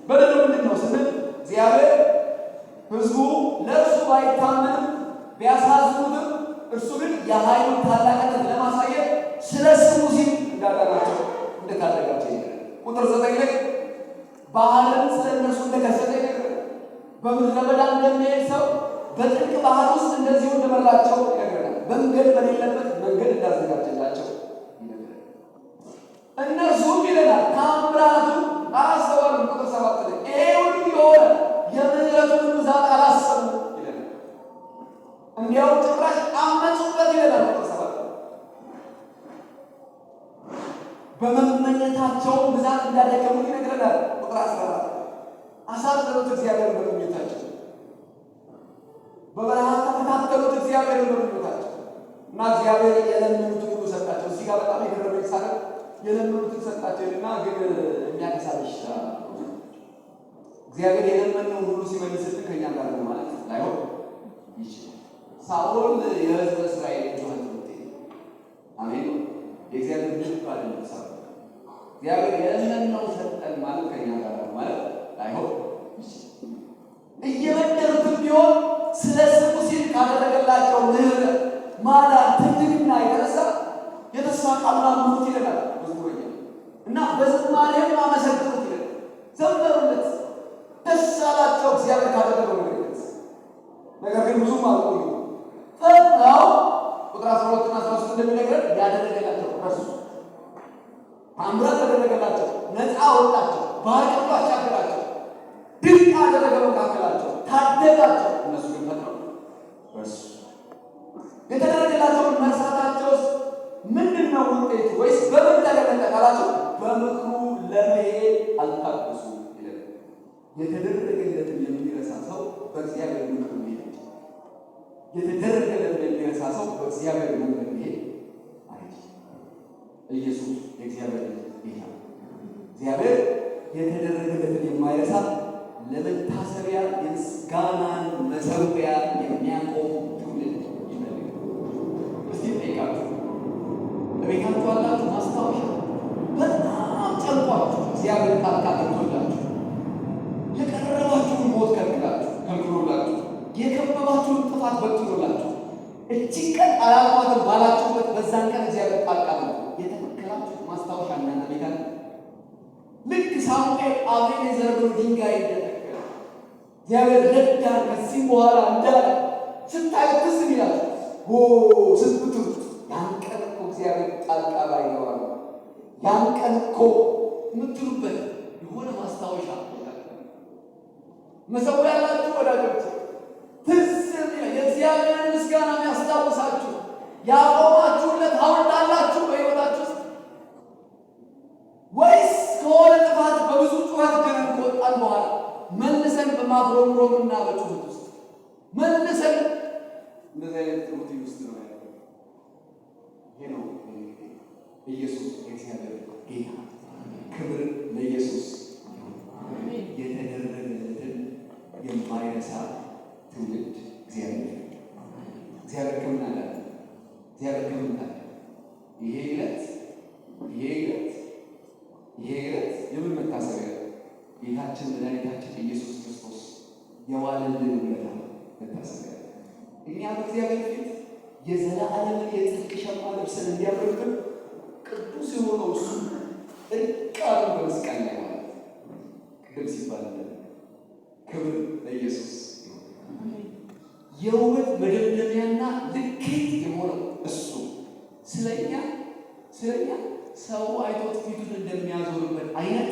በደል ምንድን ነው ስንል እግዚአብሔር ሕዝቡ ለእርሱ ባይታመንም ቢያሳዝኑትም እርሱ ግን የኃይሉን ታላቅነት ለማሳየት ስለ ስሙ ሲል እንዳዳናቸው እንደታደጋቸው ይነግረናል። ቁጥር 9 ላይ ባህርን ስለ እነርሱ እንደከሰተ ይነግረናል። በምድረ በዳ እንደሚሄድ ሰው በጥልቅ ባህር ውስጥ እንደዚሁ እንደመራቸው ይነግረናል። መንገድ በሌለበት መንገድ እንዳዘጋጀላቸው ይነግረናል። እነርሱም ይለናል ታምራቱን አላስተዋሉም። ቁጥር 7 ላይ ይሄ ሁሉ የሆነ የምሕረቱን ብዛት አላሰቡም ይለናል። እንዲያው ጭራሽ አመፁበት ይለናል። በመመኘታቸው ብዛት እንዳደከሙ ይነግረናል። ቁጥር 14 አሳዘኑት እግዚአብሔር በመመኘታቸው፣ በበረሃ ተፈታተኑት እግዚአብሔር በመመኘታቸው እና እግዚአብሔር የለመኑትን ሁሉ ሰጣቸው። እዚህ ጋር በጣም የገረመኝ ሳለ የለመኑትን ሰጣቸውና ግን የሚያከሳልሽ እግዚአብሔር የለመነውን ሁሉ ሲመልስልን ከእኛ ጋር ነው ማለት ላይሆን ይችላል። ሳኦል የሕዝበ እስራኤል ጩኸት ውጤት አሜን። የእግዚአብሔር ልብ አይደለም ሳኦል። እግዚአብሔር የለመነው ሰጠን ማለት ከእኛ ጋር ነው ማለት ላይሆን ይችላል። እየበደሉትም ቢሆን ስለ ስሙ ሲል ካደረገላቸው ምሕረት ማዳን ትንግና የተነሳ የተስፋ ቃል አምኑት ይለናል መዝሙረኛ እና በዝማሬም አመሰግኑት ይለናል። ዘመሩለት፣ ደስ አላቸው እግዚአብሔር ካደረገው ነገር። ነገር ግን ብዙም አልቆዩ። ፈጥነው ቁጥር 12 እና 13 እንደሚነግረን ያደረገላቸው ረሱ። ታምራት ተደረገላቸው፣ ነፃ ወጣቸው፣ ባህር ከፍሎ አሻገራቸው፣ ድንቅ አደረገ በመካከላቸው፣ ታደጋቸው። እነሱ ግን ፈጥነው ረሱ። የተደረገላቸውን መርሳታቸውስ ምንድን ነው ውጤቱ? ወይስ በምን ተገለጠ ካላቸው በምክሩ ለመሄድ አልታገሱ ይላል። የተደረገለትን የሚረሳ ሰው በእግዚአብሔር ምክር መሄድ፣ የተደረገለትን የሚረሳ ሰው በእግዚአብሔር መንገድ መሄድ አይችልም። ኢየሱስ የእግዚአብሔር ጌታ። እግዚአብሔር የተደረገለትን የማይረሳ ለመታሰቢያ የምስጋናን መሰዊያ የሚያቆም ትውልድ ይፈልጋል። እስቲ ጠይቃችሁ በቤታችሁ አላችሁ ማስታወሻ በጣም ጨንቋችሁ እግዚአብሔር ጣልቃ ገብቶላችሁ የቀረባችሁን ሞት ከልክሎላችሁ የከበባችሁን ጥፋት በትኖላችሁ እጅግ ቀን አላልኳትም ባላችሁበት በዛን ቀን እግዚአብሔር ጣልቃ ገብቶ የተከላችሁ ማስታወሻ እናንተ ቤት አለ። ልክ ሳሙኤል አቤኔዘር ብሎ ድንጋይ እንደተከለ እግዚአብሔር ረዳን ከዚህም በኋላ እንዳለ ስታዩ ትዝ ይላችሁ ስትብትሉ ያን ቀን እኮ እግዚአብሔር ጣልቃ ባይገባ ያን ቀን እኮ የምትሉበት የሆነ ማስታወሻ መሰዊያ ያላችሁ ወዳጆች ትዝ የእግዚአብሔርን ምስጋና የሚያስታውሳችሁ ያቆማችሁለት ሐውልት አላችሁ በሕይወታችሁ ውስጥ? ወይስ ከሆነ ጥፋት በብዙ ጩኸት ድነን ከወጣን በኋላ መልሰን በማጉረምረምና በጩኸት ውስጥ መልሰን እንደዚህ አይነት ጩኸት ውስጥ ነው ያለው? ይሄ ነው ኢየሱስ የእግዚአብሔር ጌታ። ክብር ለኢየሱስ። የተደረገለትን የማይረሳ ትውልድ እግዚአብሔር ከምን አለ? እግዚአብሔር ከምን አለ? ይሄ ዕለት የምን መታሰቢያ? ጌታችን መድኃኒታችን ኢየሱስ ክርስቶስ የዋለልን ውለታ መታሰቢያ። እኛ በእግዚአብሔር ፊት የዘላለምን የጽድቅ ሸማ ለብሰን እንዲያበርብን ቅዱስ የሆነው እሱ እርቃኑ በመስቀል ላይ ማለት ቅድም ሲባል ክብር ለኢየሱስ። የውበት መደምደሚያና ልኬት የሆነው እሱ ስለኛ ሰው አይቶት ፊቱን እንደሚያዞርበት አይነት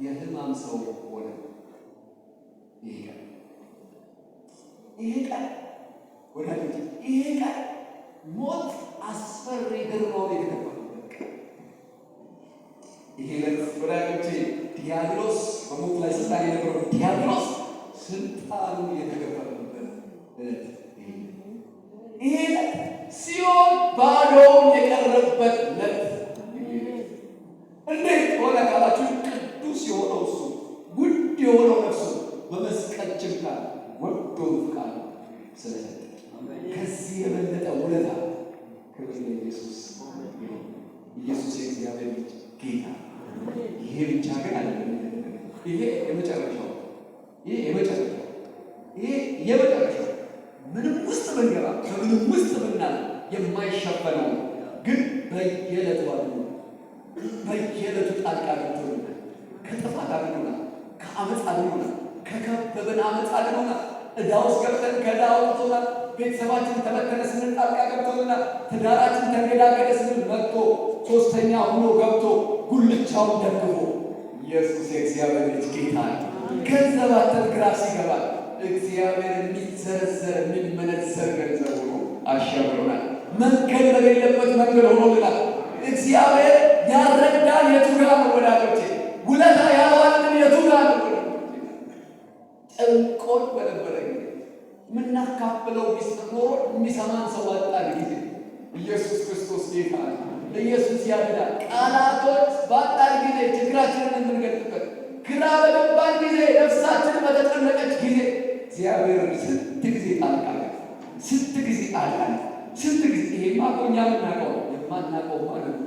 የሕማም ሰው ሆነ። ይሄ ቀን ወዳጆች፣ ይሄ ቀን ሞት አስፈሪ ግርማውን የተከፈለበት ቀን። ይሄ ዕለት ወዳጆቼ ዲያብሎስ በሞት ላይ ስልጣን የነበረው ዲያብሎስ ስልጣኑ የተከፈለበት ዕለት። ይሄ ዕለት ሲኦል ባዶውን የቀረበት ዕለት። እንዴት ሆነ ካላችሁ ቅዱስ የሆነው እሱ ውድ የሆነው ነፍሱ በመስቀል ችንካር ወዶ ፍቃዱ ስለሰጠ ከዚህ የበለጠ ውለታ ክብር ለኢየሱስ። ኢየሱስ የእግዚአብሔር ልጅ ጌታ። ይሄ ብቻ ግን አይደለም። ይሄ የመጨረሻው ምንም ውስጥ ብንገባ ከምንም ውስጥ ብናል የማይሸፈነው ግን በየዕለቱ ጣልቃ ገብቶልናል። ከጥፋት አድኖናል፣ ከአመፅ አድኖናል፣ ከከበበን አመፅ አድኖናል። ዕዳ ውስጥ ገብተን ከዕዳ አውጥቶናል። ቤተሰባችን ተበተነ ስንል ጣልቃ ገብቶልናል። ትዳራችን ተንገዳገደ ስንል መጥቶ ሶስተኛ ሆኖ ገብቶ ጉልቻውን ደግፎ ኢየሱስ የእግዚአብሔር ልጅ ጌታ። ገንዘባችን ግራ ሲገባል እግዚአብሔር የሚዘረዘር የሚመነዘር ገንዘብ ሆኖ አሻግሮናል። መንገድ በሌለበት መንገድ ሆኖልናል። እግዚአብሔር ያረዳን የቱ ጋር ነው ወዳጆቼ? ውለታ ያልዋልን የቱ ጋር ነው? ጠንቆኝ በነበረ ጊዜ የምናካፍለው ሚስጥር ኖሮ የሚሰማን ሰው ባጣን ጊዜ ኢየሱስ ክርስቶስ ጌታ ነው። ኢየሱስ ያድናል። ቃላቶች ባጣን ጊዜ ችግራችንን የምንገልጥበት፣ ግራ በገባን ጊዜ፣ ነፍሳችን በተጨነቀች ጊዜ እግዚአብሔር ስንት ጊዜ ጣልቃ ገባ፣ ስንት ጊዜ አዳነ፣ ስንት ጊዜ። ይሄማ እኮ እኛ የምናውቀው የማናውቀው ማለት ነው።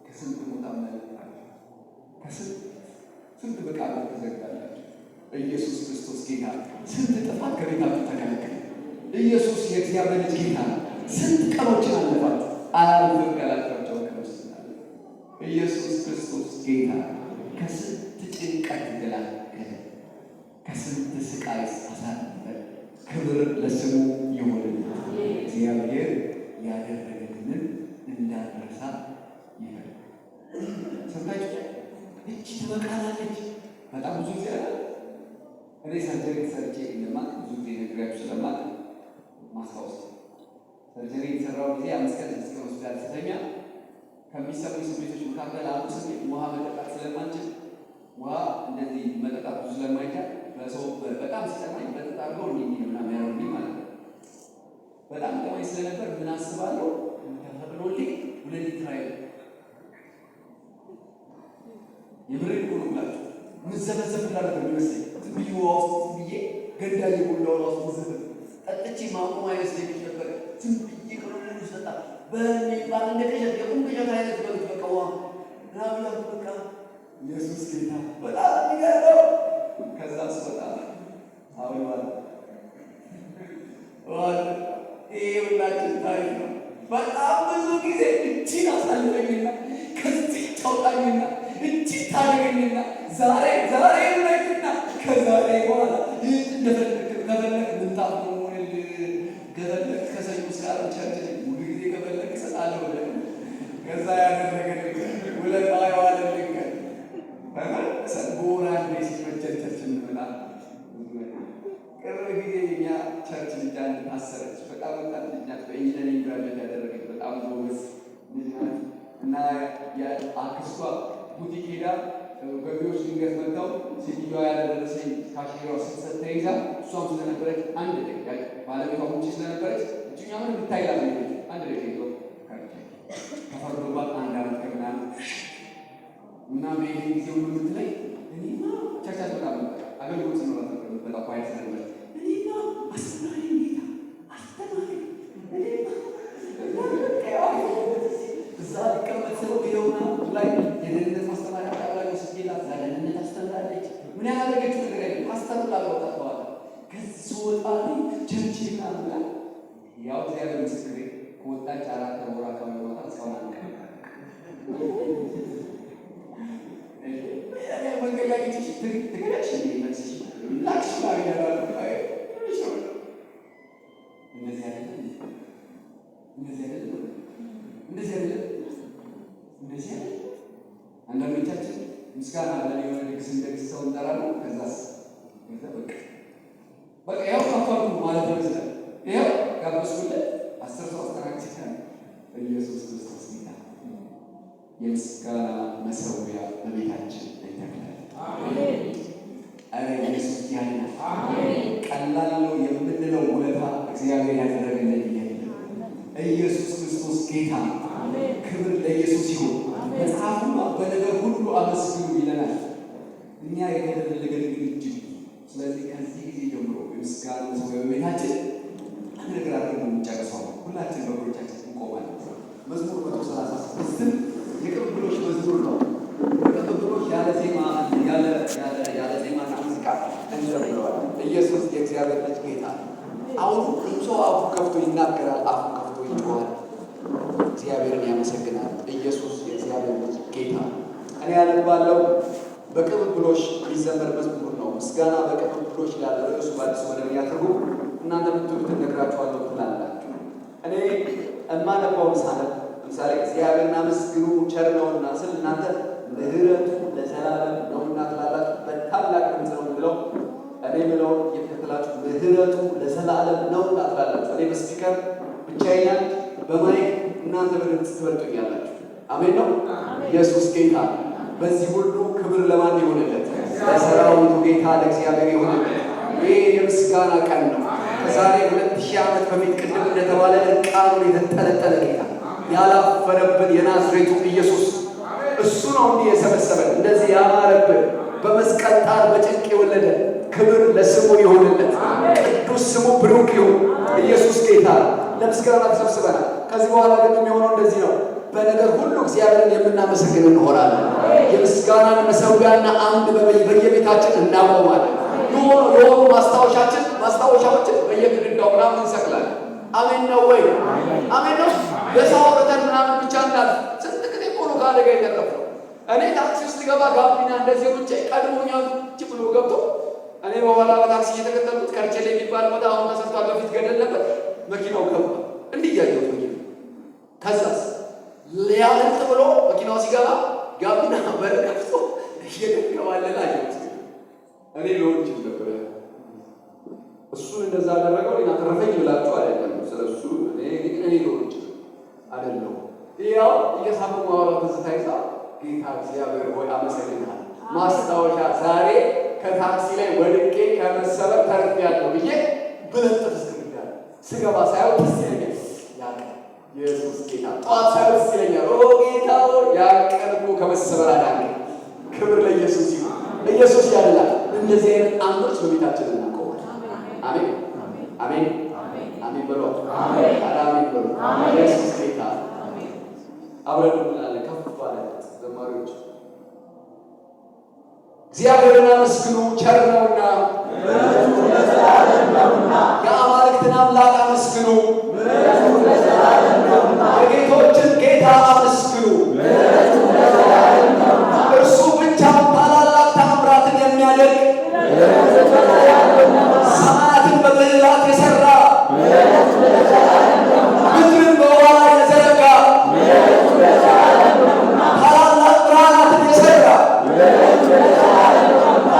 ከስንት ቦታ መለጣችሁ፣ ስንት በቃላት ተዘጋላችሁ። ኢየሱስ ክርስቶስ ጌታ። ስንት ጥፋት ከቤታችሁ ተከለከለ። ኢየሱስ የእግዚአብሔር ልጅ ጌታ ነው። ስንት ቀኖችን አለፋችሁ አላልፍም ካላችኋቸው ክርስቶስ ኢየሱስ ክርስቶስ ጌታ። ከስንት ጭንቀት ገላገለ፣ ከስንት ስቃይ አሳለፈን። ክብር ለስሙ ይሁን። እግዚአብሔር ያደረገልንን እንዳንረሳ ይበል። ሰምታችሁ እቺ ትበቃናለች። በጣም ብዙ ጊዜ አለ እኔ ሰርጀሪ ሰርቼ እንደማቅ ብዙ ጊዜ ነግራችሁ ስለማቅ ማስታወስ ሰርጀሪ የተሰራው ጊዜ 5 ቀን እስከ ሆስፒታል ስተኛ ከሚሰሙኝ ስሜቶች መካከል አንዱ ስሜት ውሃ መጠጣት ስለማንችል፣ ውሃ እንደዚህ መጠጣት ብዙ ስለማይቻል በሰው በጣም ሲጠማኝ መጠጣ አድርገው እንዲህ ምናምን ያደርጉልኝ ማለት ነው። በጣም ጠማኝ ስለነበር ምን አስባለሁ ተፈቅዶልኝ 2 ሊትር አይደል የምሬ ሆኖ ብላችሁ ምዘበዘብ ብላለሁ ይመስለኝ ዝም ብዬ ውሃ ውስጥ ብዬ ገንዳ የሞላው ራሱ ምዘበዘብ ጠጥቼ ማቆም አይመስለኝ ነበር። ዝም ብዬ ከሆነ ሰጣ በሚባል እንደቀሸት የቁም ቅዠት አይነት በሉት በቃ ውሃ ራብላ በቃ ኢየሱስ ጌታ በጣም የሚገርመው ከዛ ስወጣ አሁን ማለት ይሄ ሁላችን ታሪክ ነው። በጣም ብዙ ጊዜ እጅን አሳልፈኝና ከዚህ ጫውጣኝና እጅን ታደገኝና ዛሬ ብለኝና ከዛሬ በኋላ ይህ እንደፈለግ ከፈለግ ምንጣፍ ነው ከፈለግ ከሰኞ እስከ ዓርብ ቸርች ሙሉ ጊዜ ከፈለግ እሰጣለሁ ብለህ ከዛ ያደረገልኝ ውለታ የዋለልኝ በመሰል በወር አንዴ ሲመቸን ቸርች እንመጣ። ቅርብ ጊዜ እኛ ቸርች ልጅ አንድ ታሰረች። በጣም ወጣት ልጅ ናት። በኢንጂነሪንግ ግራጁዌት ያደረገች በጣም ጎበዝ ልጅ ናት እና የአክስቷ ቡቲክ ሄዳ ገቢዎች ድንገት መጥተው ሴትዮዋ ያለደረሰኝ ካሽሪያው ስትሰጥ ተይዛ እሷም ስለነበረች አንድ ደቂቃ ባለቤቷ ውጭ ስለነበረች እችኛ ምን ብታይላ አንድ ደቂቃ ይዞ ተፈርዶባት 1 ዓመት ከምናምን እና በይሄ ጊዜ ሁሉ የምትለኝ እኔማ ቸርቻት በጣም አገልግሎት ሲኖራት ነበር በጣም ኳይት ስለነበር እኔማ አስተማሪ ጌታ አስተማሪ እዛ ሊቀመጥ ስለው ቢለውና ላይ የደህንነት ማስተማሪያ ጣብላ ስጌላት ለደህንነት አስተምራለች። ምን ያደረገችው ነገር ያለ አስተምራ ለወጣተዋል ከዚህ ወጣ ቸርች ብላ ያው እግዚአብሔር ምስክሬ ከወጣች 4 ወር አካባቢ ወጣ እስካሁን አንቀር መንገድ ላይ ትግረሽ የሚመስል ላክሽ ላይ ያላሉ እንደዚህ አንዳንዶቻችን ምስጋና ለሆነ ድግስ እንደግስ ሰው እንጠራለን። ከዛስ በቃ ያው ካፋሉ ማለት ይመስላል። ይኸው ጋበዝኩለት 10 ሰው አስተናግደን ኢየሱስ ክርስቶስ ጌታ የምስጋና መሠዊያ በቤታችን እንተክላለን። አሜን። አረ ኢየሱስ ያድናል። አሜን። ቀላል ነው የምንለው ውለታ እግዚአብሔር ያደረገልን ኢየሱስ ክርስቶስ ጌታ። አሜን። ክብር ለኢየሱስ ይሁን። መጽሐፉማ በነገር ሁሉ አመስግኑ ይለናል። እኛ የተደረገልን እጅግ ስለዚህ ከዚህ ጊዜ ጀምሮ የምስጋና መሠዊያ በቤታችን አንድ ነገር አድርገን እንጨርሰው። ሁላችን በእግሮቻችን እንቆማለን። መዝሙር 136 የቅብብሎች መዝሙር ነው። የቅብብሎች ያለ ዜማና ሙዚቃ እንዘምረዋለን። ኢየሱስ የእግዚአብሔር ልጅ ጌታ። አሁን ሰው አፉ ከፍቶ ይናገራል፣ አፉ ከፍቶ ይጮኻል፣ እግዚአብሔርን ያመሰግናል። ኢየሱስ የእግዚአብሔር ልጅ ጌታ። እኔ ያነባለው በቅብብሎች የሚዘመር መዝሙር ነው። ምስጋና በቅብብሎች ያለ ርዕሱ በአዲስ መደበኛ ትርጉም እናንተ የምትሉትን እነግራችኋለሁ ትላላችሁ። እኔ እማነባውን ሳነብ ለምሳሌ እግዚአብሔርን አመስግኑ ቸር ነውና ስል እናንተ ምሕረቱ ለዘላለም ነውና ትላላችሁ። በታላቅ ድምፅ ነው የምንለው። እኔ የምለውን እየተከተላችሁ ምህረቱ ለዘላለም ነውና ትላላችሁ። እኔ በስፒከር ብቻዬን በማይክ እናንተ በድምፅ ትበልጡኛላችሁ። አሜን ነው። ኢየሱስ ጌታ። በዚህ ሁሉ ክብር ለማን ይሆንለት? ለሰራዊቱ ጌታ ለእግዚአብሔር ይሆንለት። ይህ የምስጋና ቀን ነው። ከዛሬ 2000 ዓመት በፊት ቅድም እንደተባለ ቃሉን የተንጠለጠለ ጌታ ያላፈረብን የናዝሬቱ ኢየሱስ እሱ ነው እንዲህ የሰበሰበን እንደዚህ ያማረብን በመስቀል ጣር በጭንቅ የወለደ ክብር ለስሙ ይሆንለት። ቅዱስ ስሙ ብሩክ ይሁን። ኢየሱስ ጌታ። ለምስጋና ተሰብስበናል። ከዚህ በኋላ ግን የሚሆነው እንደዚህ ነው። በነገር ሁሉ እግዚአብሔርን የምናመሰግን እንሆናለን። የምስጋናን መሠዊያና አምድ በየቤታችን እናቆማለን። የሆኑ ማስታወሻዎችን በየግድግዳው ምናምን እንሰቅላለን። አሜን ነው ወይ? አሜን ነው። በሰው ወተን ምናምን ብቻ እንዳልፍ ስንት ጊዜ ቆሎ ከአደጋ የተረፈው እኔ ታክሲ ውስጥ ገባ ጋቢና እንደዚህ ሩጬ ቀድሞኛል ብሎ ገብቶ እኔ በኋላ በታክሲ እየተከተልኩት ከርቸሌ የሚባል ቦታ አሁን ተሰርቷል። በፊት ገደል ነበር። መኪናው ገባ እንዲህ እያየሁት መኪና ከዛስ ሊያመልጥ ብሎ መኪናው ሲገባ ጋቢና በር ከፍቶ እየደከባለለ አየሁት። እኔ ልሆን ይችል ነበር። እሱን እንደዛ አደረገው። ሌላ ተረፈኝ ብላችሁ አይደለም። ስለሱ እኔ ልሆን ይችል አይደለም። ያው እየሳሙ ማውራት ትዝታ ይዛ ጌታ እግዚአብሔር ሆይ አመሰግናለሁ። ማስታወሻ ዛሬ ከታክሲ ላይ ወድቄ ከመሰበር ተርፌያለሁ ብዬ ብለጥፍ እስክንዳል ስገባ ሳይሆን ደስ ይለኛል። ያቀ ኢየሱስ ጌታ ጠዋት ሳይሆን ደስ ይለኛል። ኦ ጌታ ያቀርቡ ከመሰበር አዳነ። ክብር ለኢየሱስ ይሁን። ኢየሱስ ያድናል። እንደዚህ አይነት አምሮች በቤታችን እናቆማለን። አሜን አሜን አሜን በሉ። አሜን አሜን በሉ። ኢየሱስ ጌታ። አብረን እንላለን። ከፍ ባለ ዘማሪዎች እግዚአብሔርን አመስግኑ ቸር ነውና፣ ምሕረቱ ለዘላለም ነውና። የአማልክትን አምላክ አመስግኑ፣ ምሕረቱ ለዘላለም ነውና። የጌቶችን ጌታ አመስግኑ፣ ምሕረቱ ለዘላለም ነውና። እርሱ ብቻውን ታላላቅ ተአምራትን የሚያደርግ፣ ምሕረቱ ለዘላለም ነውና። ሰማያትን በምሕረት የሠራ፣ ምሕረቱ ለዘላለም ነውና። ምድርን በውኃ የዘረጋ፣ ምሕረቱ ለዘላለም ነውና። ታላላቅ ብርሃናትን የሠራ፣ ምሕረቱ ለዘላለም ነውና።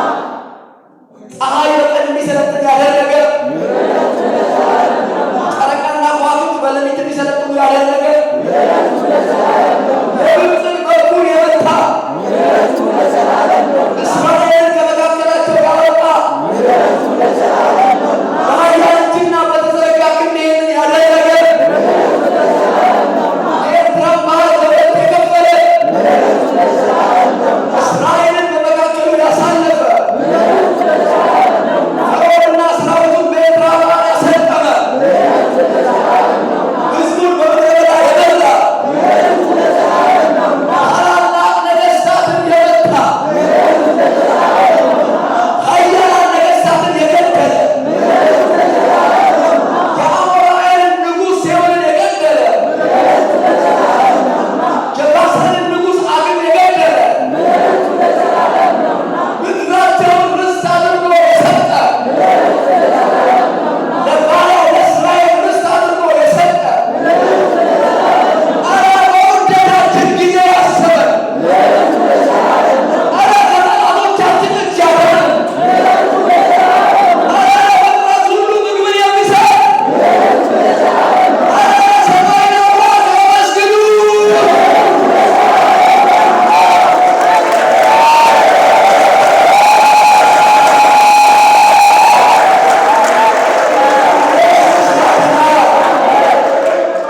ፀሐይ በቀን እንዲሰለጥን ያደረገ፣ ምሕረቱ ለዘላለም ነውና። ጨረቃና ከዋክብት በሌሊት እንዲሰለጥኑ ያደረገ፣ ምሕረቱ ለዘላለም ነውና። የግብፅን በኩር የመታ፣ ምሕረቱ ለዘላለም ነውና። እስራኤልን ከመካከላቸው ያወጣ፣ ምሕረቱ ለዘላለም ነውና። በኃያል እጅና በተዘረጋ ክንድ ይህንን ያደረገ፣ ምሕረቱ ለዘላለም ነውና። የኤርትራን ባህር ለሁለት የከፈለ፣ ምሕረቱ ለዘላለም ነውና። እስራኤልን በመካከሉ ያሳለፈ፣ ምሕረቱ ለዘላለም ነውና። ፈርዖንና ሰራዊቱን በኤርትራ ባህር ያሰጠመ፣ ምሕረቱ ለዘላለም ነውና። ሕዝቡን በምድረ በዳ የመራ፣ ምሕረቱ ለዘላለም ነውና። ታላላቅ ነገሥታትን የመታ፣ ምሕረቱ ለዘላለም ነውና። ኃያላን ነገሥታትን የገደለ፣ ምሕረቱ ለዘላለም ነውና። የአሞራውያንን ንጉሥ ሴዎንን የገደለ፣ ምሕረቱ ለዘላለም ነውና። የባሳንን ንጉሥ ዐግን የገደለ፣ ምሕረቱ ለዘላለም ነውና። ምድራቸውን ርስት አድርጎ የሰጠ፣ ምሕረቱ ለዘላለም ነውና። ለባሪያው ለእስራኤል ርስት አድርጎ የሰጠ፣ ምሕረቱ ለዘላለም ነውና። ኧረ በውርደታችን ጊዜ ያሰበን፣ ምሕረቱ ለዘላለም ነውና። ኧረ ከጠላቶቻችን እጅ ያዳነን፣ ምሕረቱ ለዘላለም ነውና። ኧረ ለፍጥረት ሁሉ ምግብን የሚሰጥ፣ ምሕረቱ ለዘላለም ነውና። ኧረ ሰማይና ምድር ያመስግኑ።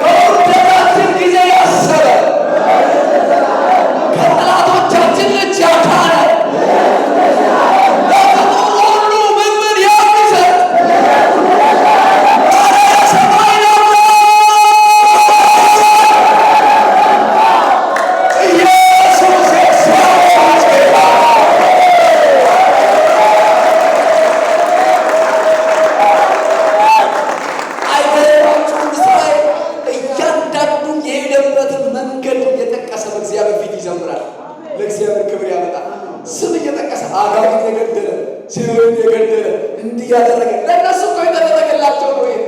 በውርደታችን ጊዜ ያሰበን፣ ከጠላቶቻችን እጅ ያዳነን፣ ለፍጡር ሁሉ ምግብን የሚሰጥ፣ ኧረ ሰማይና ምድር ኢየሱስ የእግዚአብሔር ጌታ። አይገርማችሁም? እስራኤል እያንዳንዱን የሄደበትን መንገድ እየጠቀሰ በእግዚአብሔር ፊት ይዘምራል። ለእግዚአብሔር ክብር ያመጣል። ስም እየጠቀሰ አጋሪን የገደለ፣ ሴዎንን የገደለ እንዲህ ያደረገ ለእነሱ እኮ የተደረገላቸው ነው ይሄ።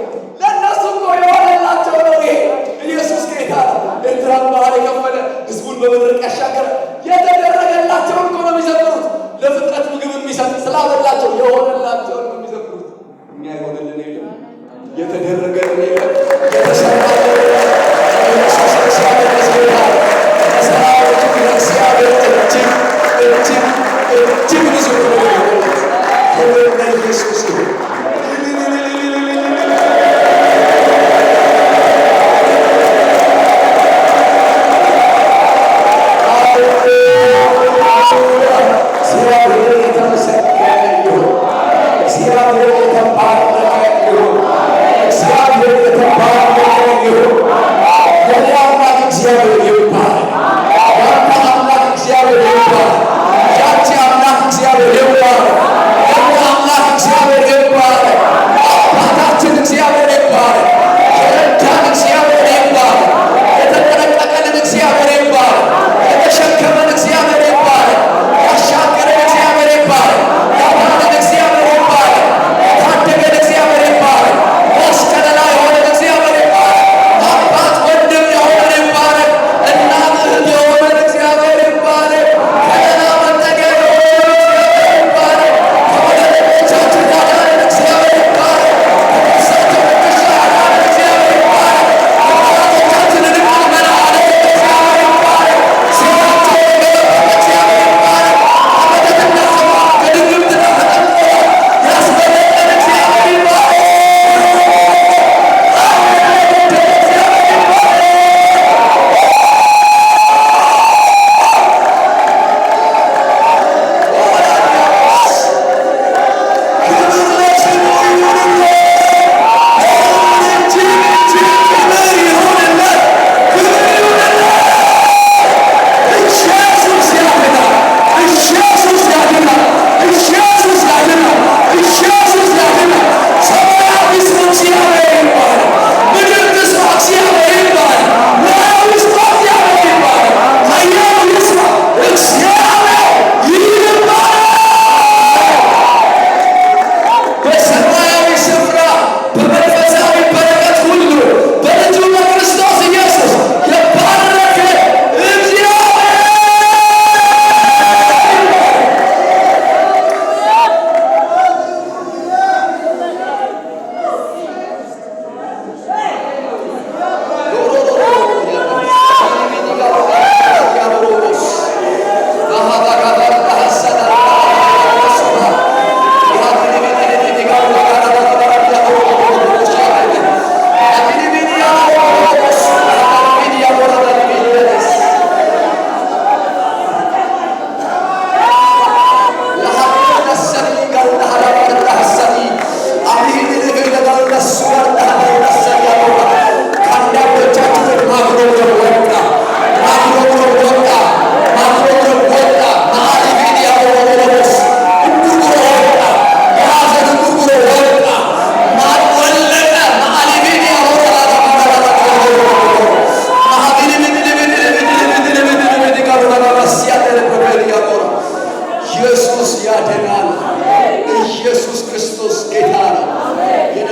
ለእነሱ እኮ የሆነላቸው ነው ይሄ። ኢየሱስ ጌታ ነው። ኤርትራን ባህር የከፈለ፣ ሕዝቡን በመድረቅ ያሻገረ የተደረገላቸውን እኮ ነው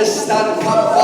የደስታን ካባ